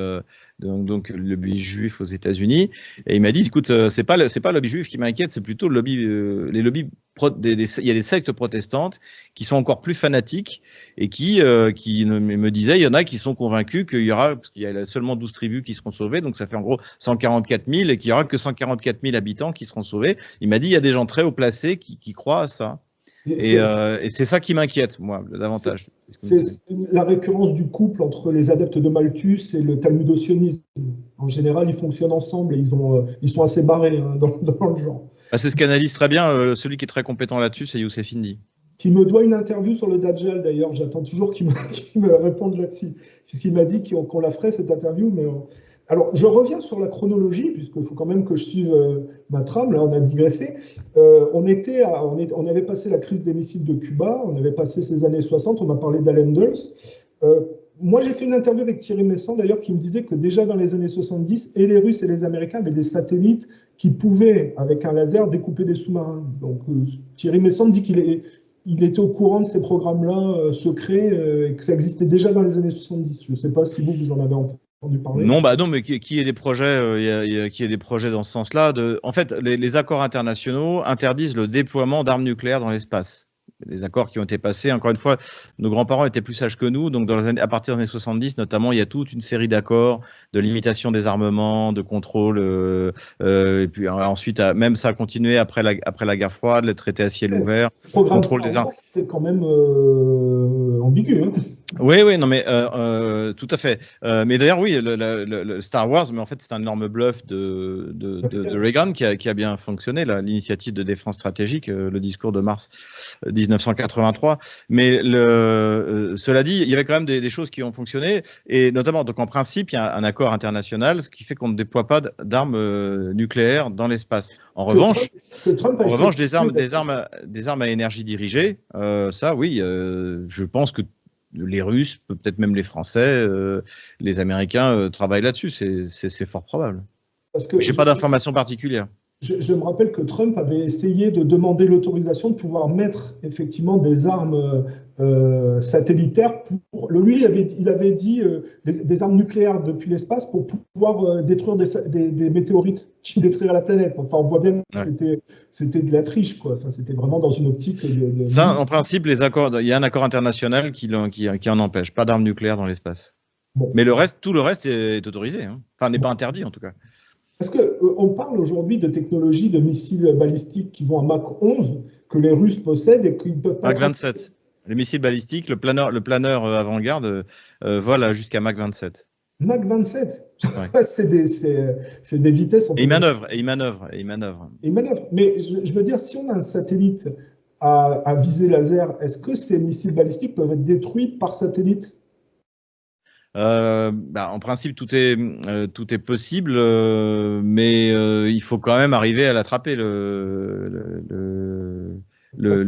donc le lobby juif aux États-Unis, et il m'a dit, écoute, c'est pas le lobby juif qui m'inquiète, c'est plutôt le lobby, les lobbies, il y a des sectes protestantes qui sont encore plus fanatiques et qui me disaient, il y en a qui sont convaincus parce qu'il y a seulement 12 tribus qui seront sauvées, donc ça fait en gros 144 000, et qu'il y aura que 144 000 habitants qui seront sauvés. Il m'a dit, il y a des gens très haut placés qui croient à ça. Et c'est ça qui m'inquiète, moi, davantage. C'est la récurrence du couple entre les adeptes de Malthus et le talmudo-sionisme. En général, ils fonctionnent ensemble et ils sont assez barrés hein, dans le genre. C'est ce qu'analyse très bien celui qui est très compétent là-dessus, c'est Youssef Indy. Qui me doit une interview sur le Dajjal, d'ailleurs. J'attends toujours qu'il me réponde là-dessus. Puisqu'il m'a dit qu'on la ferait, cette interview. Mais alors, je reviens sur la chronologie, puisqu'il faut quand même que je suive ma trame. Là, on a digressé. On avait passé la crise des missiles de Cuba, on avait passé ces années 60, on a parlé d'Allen Dulles. Moi, j'ai fait une interview avec Thierry Messant, d'ailleurs, qui me disait que déjà dans les années 70, et les Russes et les Américains avaient des satellites qui pouvaient, avec un laser, découper des sous-marins. Donc, Thierry Messant dit qu'il était au courant de ces programmes-là secrets et que ça existait déjà dans les années 70. Je ne sais pas si vous en avez entendu parler. Non, mais qui ait des projets, qui ait des projets dans ce sens-là. En fait, les accords internationaux interdisent le déploiement d'armes nucléaires dans l'espace. Les accords qui ont été passés, encore une fois, nos grands-parents étaient plus sages que nous, donc à partir des années 70, notamment, il y a toute une série d'accords de limitation des armements, de contrôle, et puis ensuite, même ça a continué après la guerre froide, les traités à ciel ouvert, le contrôle des armes. C'est quand même ambigu. Hein. Oui, non, mais tout à fait. Mais d'ailleurs, oui, le Star Wars, mais en fait, c'est un énorme bluff de Reagan qui a bien fonctionné, l'initiative de défense stratégique, le discours de mars 1983. Mais cela dit, il y avait quand même des choses qui ont fonctionné, et notamment, donc en principe, il y a un accord international, ce qui fait qu'on ne déploie pas d'armes nucléaires dans l'espace. En revanche, des armes à énergie dirigée, ça, oui, je pense que les Russes, peut-être même les Français, les Américains travaillent là-dessus. C'est fort probable. Je n'ai pas d'informations particulières. Je me rappelle que Trump avait essayé de demander l'autorisation de pouvoir mettre effectivement des armes satellitaires. Lui, il avait dit des armes nucléaires depuis l'espace pour pouvoir détruire des météorites qui détruiraient la planète. Enfin, on voit bien que c'était de la triche, quoi. Enfin, c'était vraiment dans une optique. Ça, en principe, il y a un accord international qui en empêche. Pas d'armes nucléaires dans l'espace. Bon. Mais tout le reste est autorisé. Hein. Enfin, n'est pas interdit en tout cas. Parce qu'on parle aujourd'hui de technologies de missiles balistiques qui vont à Mach 11, que les Russes possèdent et qu'ils peuvent pas... Mach 27. Les missiles balistiques, le planeur avant-garde vole jusqu'à Mach 27. Mach 27 ouais. C'est des vitesses... Et il manœuvre. Mais je veux dire, si on a un satellite à visée laser, est-ce que ces missiles balistiques peuvent être détruits par satellite ? En principe, tout est possible, mais il faut quand même arriver à l'attraper le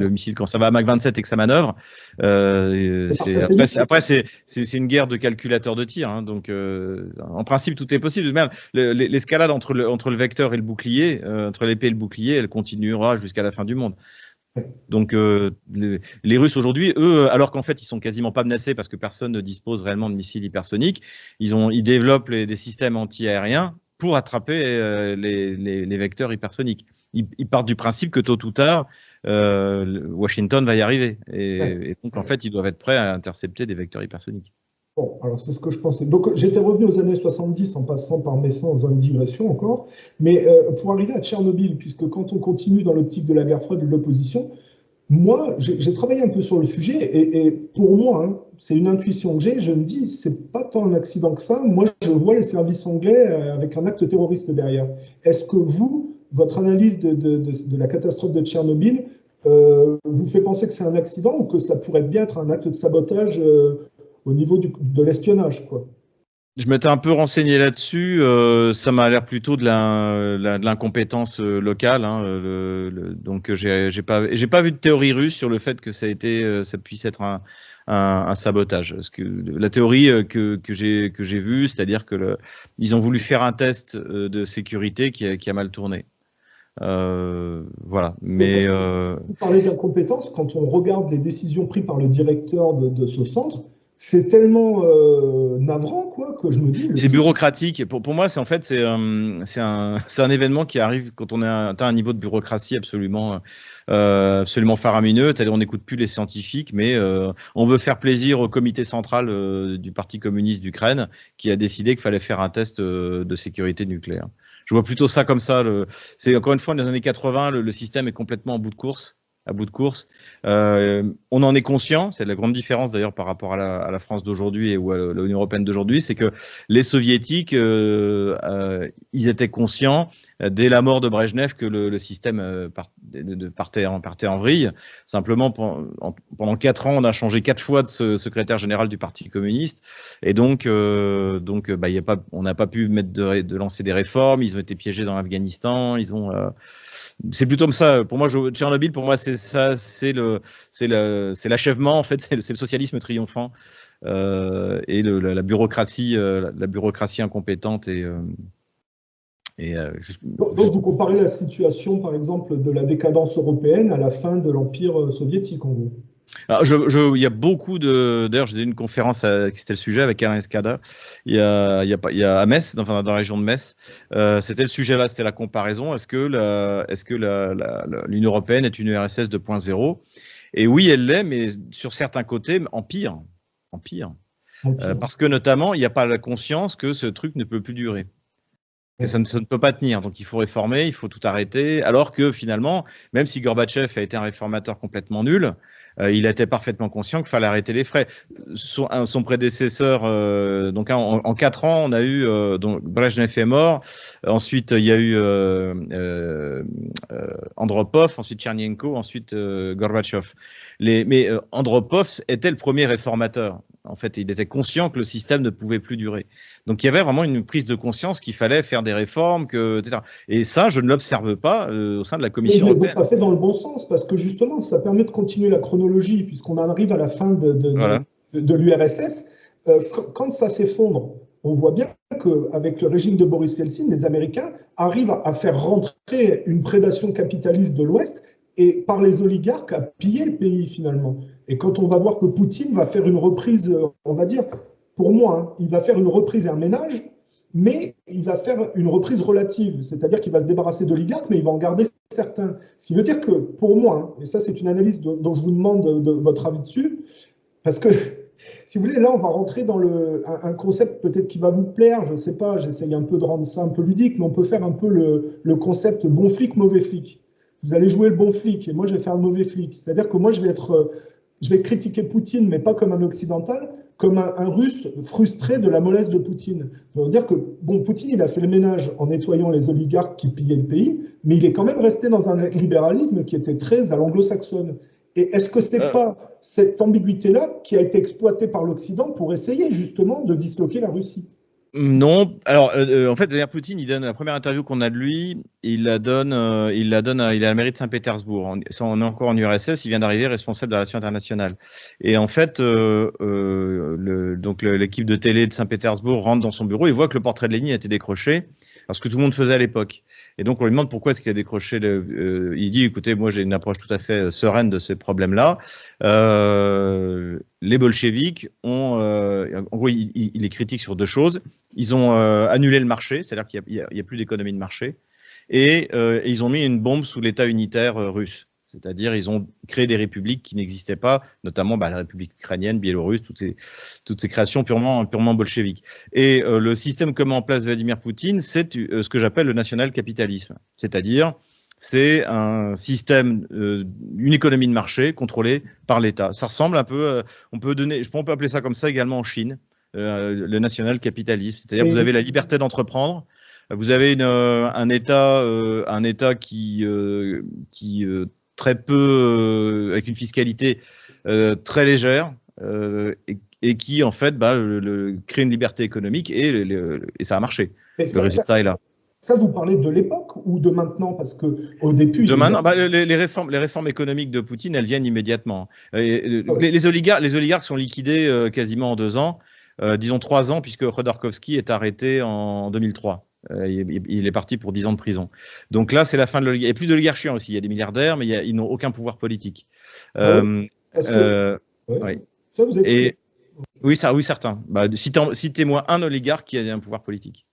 missile quand ça va à Mach 27 et que ça manœuvre. Après, c'est une guerre de calculateurs de tir. Hein, donc, en principe, tout est possible. Même l'escalade entre le vecteur et le bouclier, entre l'épée et le bouclier, elle continuera jusqu'à la fin du monde. Donc les Russes aujourd'hui, eux, alors qu'en fait ils sont quasiment pas menacés parce que personne ne dispose réellement de missiles hypersoniques, ils développent des systèmes anti-aériens pour attraper les vecteurs hypersoniques. Ils partent du principe que tôt ou tard, Washington va y arriver. Et donc en fait ils doivent être prêts à intercepter des vecteurs hypersoniques. Bon, alors c'est ce que je pensais. Donc j'étais revenu aux années 70 en passant par Messant en faisant une digression encore. Mais pour arriver à Tchernobyl, puisque quand on continue dans l'optique de la guerre froide et de l'opposition, moi j'ai travaillé un peu sur le sujet et pour moi, hein, c'est une intuition que j'ai, je me dis, c'est pas tant un accident que ça. Moi je vois les services anglais avec un acte terroriste derrière. Est-ce que votre analyse de la catastrophe de Tchernobyl vous fait penser que c'est un accident ou que ça pourrait bien être un acte de sabotage au niveau de l'espionnage, quoi? Je m'étais un peu renseigné là-dessus. Ça m'a l'air plutôt de l'incompétence locale. Hein, donc j'ai pas vu de théorie russe sur le fait que ça puisse être un sabotage. Parce que la théorie que j'ai vue, c'est-à-dire que ils ont voulu faire un test de sécurité qui a mal tourné. Voilà. Mais vous parlez d'incompétence, quand on regarde les décisions prises par le directeur de ce centre, c'est tellement navrant, quoi, que je me dis. C'est bureaucratique. Pour moi, c'est en fait c'est un événement qui arrive quand on atteint un niveau de bureaucratie absolument faramineux. C'est-à-dire on n'écoute plus les scientifiques, mais on veut faire plaisir au comité central du Parti communiste d'Ukraine qui a décidé qu'il fallait faire un test de sécurité nucléaire. Je vois plutôt ça comme ça. C'est encore une fois, dans les années 80, le système est complètement à bout de course. On en est conscient, c'est la grande différence d'ailleurs par rapport à la France d'aujourd'hui ou à l'Union européenne d'aujourd'hui, c'est que les soviétiques, ils étaient conscients dès la mort de Brejnev que le système partait en vrille. Simplement, pendant 4 ans, on a changé 4 fois de secrétaire général du Parti communiste, et donc on n'a pas pu de lancer des réformes. Ils ont été piégés dans l'Afghanistan. C'est plutôt comme ça. Pour moi, Tchernobyl, pour moi, c'est ça, c'est l'achèvement, en fait, c'est le socialisme triomphant et la bureaucratie incompétente Donc vous comparez la situation, par exemple, de la décadence européenne à la fin de l'Empire soviétique, en gros. Alors, il y a beaucoup d'ailleurs, j'ai donné une conférence qui c'était le sujet avec Alain Escada. Il y a à Metz, dans la région de Metz. C'était le sujet là, c'était la comparaison. Est-ce que l'Union européenne est une URSS 2.0? Et oui, elle l'est, mais sur certains côtés, en pire. Parce que notamment, il n'y a pas la conscience que ce truc ne peut plus durer. Que ça ne peut pas tenir. Donc il faut réformer, il faut tout arrêter. Alors que finalement, même si Gorbatchev a été un réformateur complètement nul, il était parfaitement conscient qu'il fallait arrêter les frais. Son prédécesseur, donc en 4 ans, on a eu donc Brejnev est mort. Ensuite, il y a eu Andropov, ensuite Tchernyenko, ensuite Gorbatchev. Mais Andropov était le premier réformateur. En fait, il était conscient que le système ne pouvait plus durer. Donc, il y avait vraiment une prise de conscience qu'il fallait faire des réformes, etc. Et ça, je ne l'observe pas au sein de la Commission européenne. Mais ils l'ont pas fait dans le bon sens, parce que justement, ça permet de continuer la chronologie, puisqu'on arrive à la fin de l'URSS. Quand ça s'effondre, on voit bien qu'avec le régime de Boris Yeltsin, les Américains arrivent à faire rentrer une prédation capitaliste de l'Ouest et par les oligarques à piller le pays finalement. Et quand on va voir que Poutine va faire une reprise, on va dire, pour moi, hein, il va faire une reprise et un ménage, mais il va faire une reprise relative, c'est-à-dire qu'il va se débarrasser d'oligarques, mais il va en garder certains. Ce qui veut dire que, pour moi, hein, et ça c'est une analyse dont je vous demande de votre avis dessus, parce que, si vous voulez, là on va rentrer dans un concept peut-être qui va vous plaire, je ne sais pas, j'essaye un peu de rendre ça un peu ludique, mais on peut faire un peu le concept bon flic, mauvais flic. Vous allez jouer le bon flic, et moi je vais faire le mauvais flic. C'est-à-dire que moi je vais critiquer Poutine, mais pas comme un occidental, comme un Russe frustré de la mollesse de Poutine. Ça veut dire que, bon, Poutine, il a fait le ménage en nettoyant les oligarques qui pillaient le pays, mais il est quand même resté dans un libéralisme qui était très à l'anglo-saxonne. Et est-ce que c'est pas cette ambiguïté-là qui a été exploitée par l'Occident pour essayer justement de disloquer la Russie? Non, alors en fait, d'ailleurs, Poutine, il donne la première interview qu'on a de lui, il la donne à la mairie de Saint-Pétersbourg. On est encore en URSS, il vient d'arriver responsable de la relation internationale. Et en fait, l'équipe de télé de Saint-Pétersbourg rentre dans son bureau et voit que le portrait de Lénine a été décroché, parce que tout le monde faisait à l'époque. Et donc on lui demande pourquoi est-ce qu'il a décroché. Il dit, écoutez, moi j'ai une approche tout à fait sereine de ces problèmes-là. Les bolcheviks ont, en gros, il les critique sur 2 choses. Ils ont annulé le marché, c'est-à-dire qu'il n'y a plus d'économie de marché, et ils ont mis une bombe sous l'État unitaire russe. C'est-à-dire ils ont créé des républiques qui n'existaient pas, notamment la République ukrainienne, biélorusse, toutes ces créations purement bolcheviques. Et le système que met en place Vladimir Poutine, c'est ce que j'appelle le national-capitalisme. C'est-à-dire c'est un système, une économie de marché contrôlée par l'État. Ça ressemble un peu, on peut appeler ça comme ça également en Chine, le national-capitalisme. C'est-à-dire vous avez la liberté d'entreprendre, vous avez un État qui très peu, avec une fiscalité très légère, et et qui, en fait, crée une liberté économique et ça a marché. Le résultat est là. Ça, vous parlez de l'époque ou de maintenant? Parce qu'au début… De maintenant, les réformes économiques de Poutine, elles viennent immédiatement. Les oligarques sont liquidés quasiment en 2 ans, disons 3 ans, puisque Khodorkovsky est arrêté en 2003. Il est parti pour 10 ans de prison. Donc là, c'est la fin de l'oligarchie. Il n'y a plus d'oligarchie aussi. Il y a des milliardaires, mais ils n'ont aucun pouvoir politique. oui. Oui. Ça, vous êtes… Oui, certain. Citez-moi un oligarque qui a un pouvoir politique.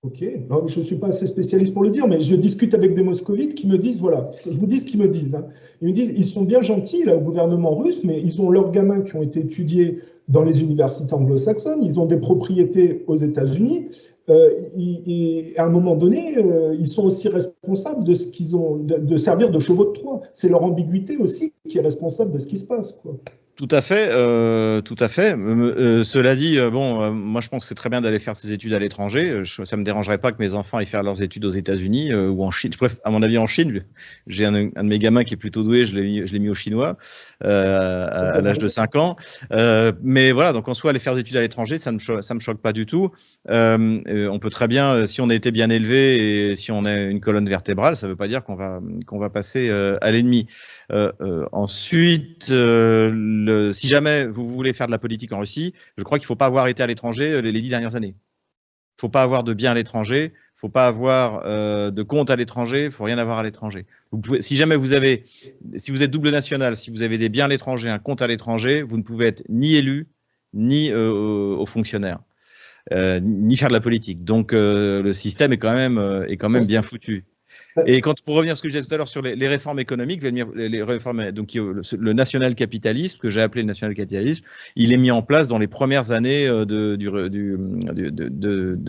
Ok, non, je ne suis pas assez spécialiste pour le dire, mais je discute avec des moscovites qui me disent, voilà, je vous dis ce qu'ils me disent. Hein. Ils me disent, ils sont bien gentils là, au gouvernement russe, mais ils ont leurs gamins qui ont été étudiés dans les universités anglo-saxonnes, ils ont des propriétés aux États-Unis, et à un moment donné, ils sont aussi responsables de ce qu'ils ont, de servir de chevaux de Troie. C'est leur ambiguïté aussi qui est responsable de ce qui se passe, quoi. Tout à fait, tout à fait. Cela dit, moi je pense que c'est très bien d'aller faire ses études à l'étranger. Ça me dérangerait pas que mes enfants aillent faire leurs études aux États-Unis ou en Chine. Bref, à mon avis en Chine. J'ai un de mes gamins qui est plutôt doué, je l'ai mis au chinois à l'âge de 5 ans. Mais voilà, donc en soi, aller faire des études à l'étranger, ça me choque pas du tout. On peut très bien, si on a été bien élevé et si on a une colonne vertébrale, ça ne veut pas dire qu'on va passer à l'ennemi. Ensuite, si jamais vous voulez faire de la politique en Russie, je crois qu'il ne faut pas avoir été à l'étranger les 10 dernières années. Il ne faut pas avoir de biens à l'étranger, il ne faut pas avoir de compte à l'étranger, il ne faut rien avoir à l'étranger. Si jamais si vous êtes double national, si vous avez des biens à l'étranger, un compte à l'étranger, vous ne pouvez être ni élu, ni au fonctionnaire, ni faire de la politique. Donc le système est quand même bien foutu. Et pour revenir à ce que je disais tout à l'heure sur les réformes économiques, les réformes, donc le national-capitalisme, que j'ai appelé le national-capitalisme, il est mis en place dans les premières années de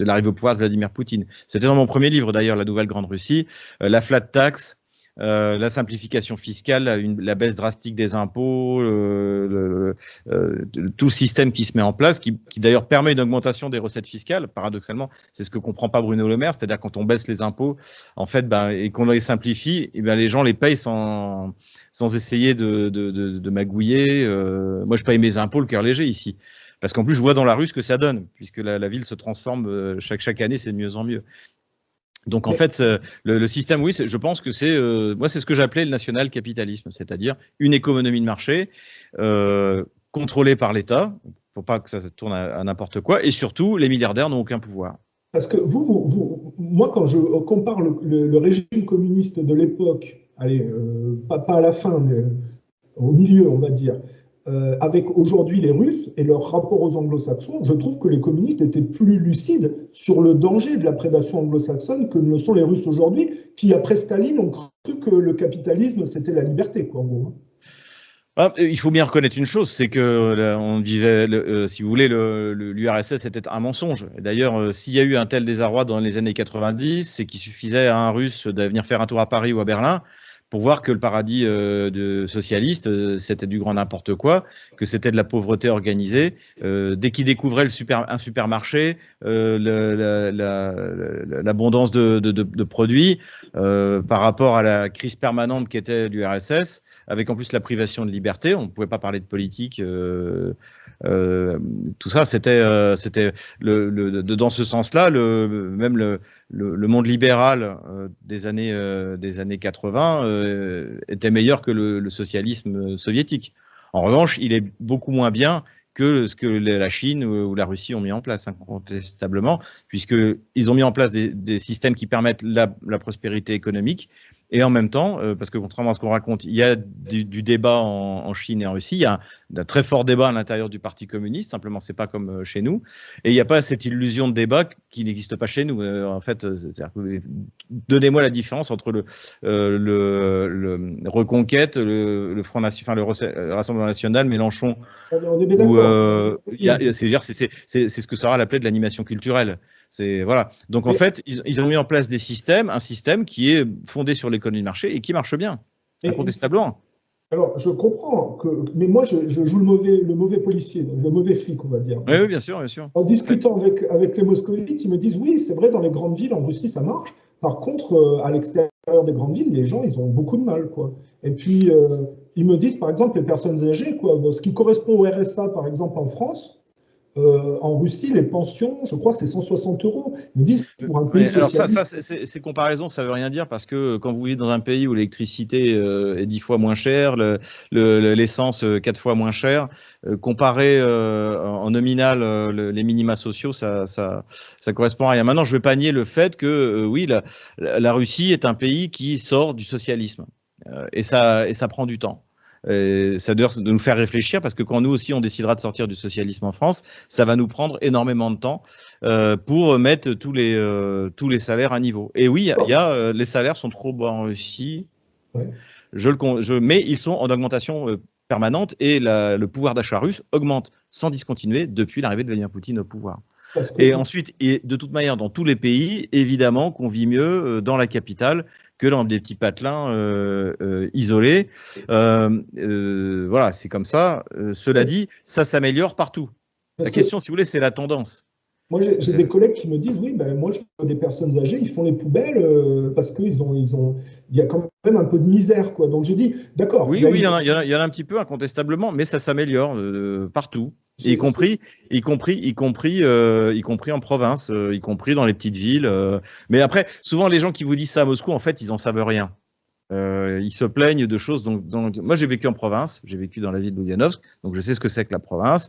l'arrivée au pouvoir de Vladimir Poutine. C'était dans mon premier livre d'ailleurs, La Nouvelle Grande Russie, la flat tax, la simplification fiscale, la baisse drastique des impôts, tout le système qui se met en place, qui d'ailleurs permet une augmentation des recettes fiscales. Paradoxalement, c'est ce que comprend pas Bruno Le Maire, c'est-à-dire quand on baisse les impôts, en fait, et qu'on les simplifie, et les gens les payent sans essayer de magouiller. Moi, je paye mes impôts le cœur léger ici. Parce qu'en plus, je vois dans la rue ce que ça donne, puisque la ville se transforme chaque année, c'est de mieux en mieux. Donc en fait, le système, oui, je pense que moi c'est ce que j'appelais le national-capitalisme, c'est-à-dire une économie de marché contrôlée par l'État, pour pas que ça tourne à n'importe quoi, et surtout les milliardaires n'ont aucun pouvoir. Parce que moi quand je compare le régime communiste de l'époque, allez, pas à la fin, mais au milieu, on va dire, avec aujourd'hui les Russes et leur rapport aux Anglo-Saxons, je trouve que les communistes étaient plus lucides sur le danger de la prédation anglo-saxonne que ne le sont les Russes aujourd'hui, qui, après Staline, ont cru que le capitalisme, c'était la liberté, quoi, en gros. Il faut bien reconnaître une chose, c'est que on vivait, si vous voulez, l'URSS était un mensonge. D'ailleurs, s'il y a eu un tel désarroi dans les années 90, c'est qu'il suffisait à un Russe de venir faire un tour à Paris ou à Berlin pour voir que le paradis socialiste, c'était du grand n'importe quoi, que c'était de la pauvreté organisée. Dès qu'ils découvraient un supermarché, l'abondance de produits par rapport à la crise permanente qu'était l'URSS, avec en plus la privation de liberté, on ne pouvait pas parler de politique. Tout ça, c'était dans ce sens-là, même le monde libéral des années 80 était meilleur que le socialisme soviétique. En revanche, il est beaucoup moins bien que ce que la Chine ou la Russie ont mis en place, incontestablement, puisqu'ils ont mis en place des systèmes qui permettent la prospérité économique. Et en même temps, parce que contrairement à ce qu'on raconte, il y a du débat en Chine et en Russie, il y a un très fort débat à l'intérieur du Parti communiste, simplement c'est pas comme chez nous, et il n'y a pas cette illusion de débat qui n'existe pas chez nous. En fait, donnez-moi la différence entre le Reconquête, le Front National, le Rassemblement National, Mélenchon, on est bien d'accord. c'est ce que Sarah appelait de l'animation culturelle. Voilà. Donc en fait, ils ont mis en place un système qui est fondé sur l'économie de marché et qui marche bien, incontestablement. Alors, je comprends, mais moi, je joue le mauvais policier, donc le mauvais flic, on va dire. Oui, bien sûr, bien sûr. En discutant avec les moscovites, ils me disent, oui, c'est vrai, dans les grandes villes, en Russie, ça marche. Par contre, à l'extérieur des grandes villes, les gens, ils ont beaucoup de mal, quoi. Et puis, ils me disent, par exemple, les personnes âgées, quoi, ce qui correspond au RSA, par exemple, en France, en Russie, les pensions, je crois que c'est 160 €. Ils me disent, pour un pays socialiste... Alors ces comparaisons, ça veut rien dire parce que quand vous vivez dans un pays où l'électricité est 10 fois moins chère, l'essence 4 fois moins chère, comparer en nominal les minima sociaux, ça correspond à rien. Maintenant, je ne vais pas nier le fait que oui, la Russie est un pays qui sort du socialisme et ça prend du temps. Ça doit nous faire réfléchir parce que quand nous aussi on décidera de sortir du socialisme en France, ça va nous prendre énormément de temps pour mettre tous les salaires à niveau. Et oui, les salaires sont trop bas en Russie, Ouais. mais ils sont en augmentation permanente et le pouvoir d'achat russe augmente sans discontinuer depuis l'arrivée de Vladimir Poutine au pouvoir. Et ensuite, de toute manière, dans tous les pays, évidemment qu'on vit mieux dans la capitale que dans des petits patelins isolés. Voilà, c'est comme ça. Cela dit, ça s'améliore partout. La question, si vous voulez, c'est la tendance. Moi, j'ai des collègues qui me disent, oui, ben, moi, je vois des personnes âgées, ils font les poubelles parce qu'il y a quand même un peu de misère, quoi. Donc, je dis, d'accord. Oui, il y en a un petit peu, incontestablement, mais ça s'améliore partout. Y compris en province, y compris dans les petites villes. Mais après, souvent, les gens qui vous disent ça à Moscou, en fait, ils en savent rien. Ils se plaignent de choses. Moi, j'ai vécu en province, j'ai vécu dans la ville d'Oulianovsk, donc je sais ce que c'est que la province.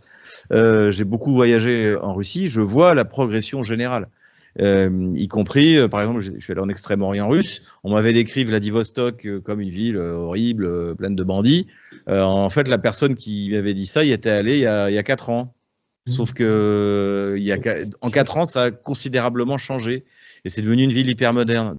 J'ai beaucoup voyagé en Russie, je vois la progression générale. Y compris, par exemple, je suis allé en Extrême-Orient russe, on m'avait décrit Vladivostok comme une ville horrible, pleine de bandits. En fait, la personne qui m'avait dit ça, y était allée il y a 4 ans. Sauf que en 4 ans, ça a considérablement changé. Et c'est devenu une ville hyper moderne.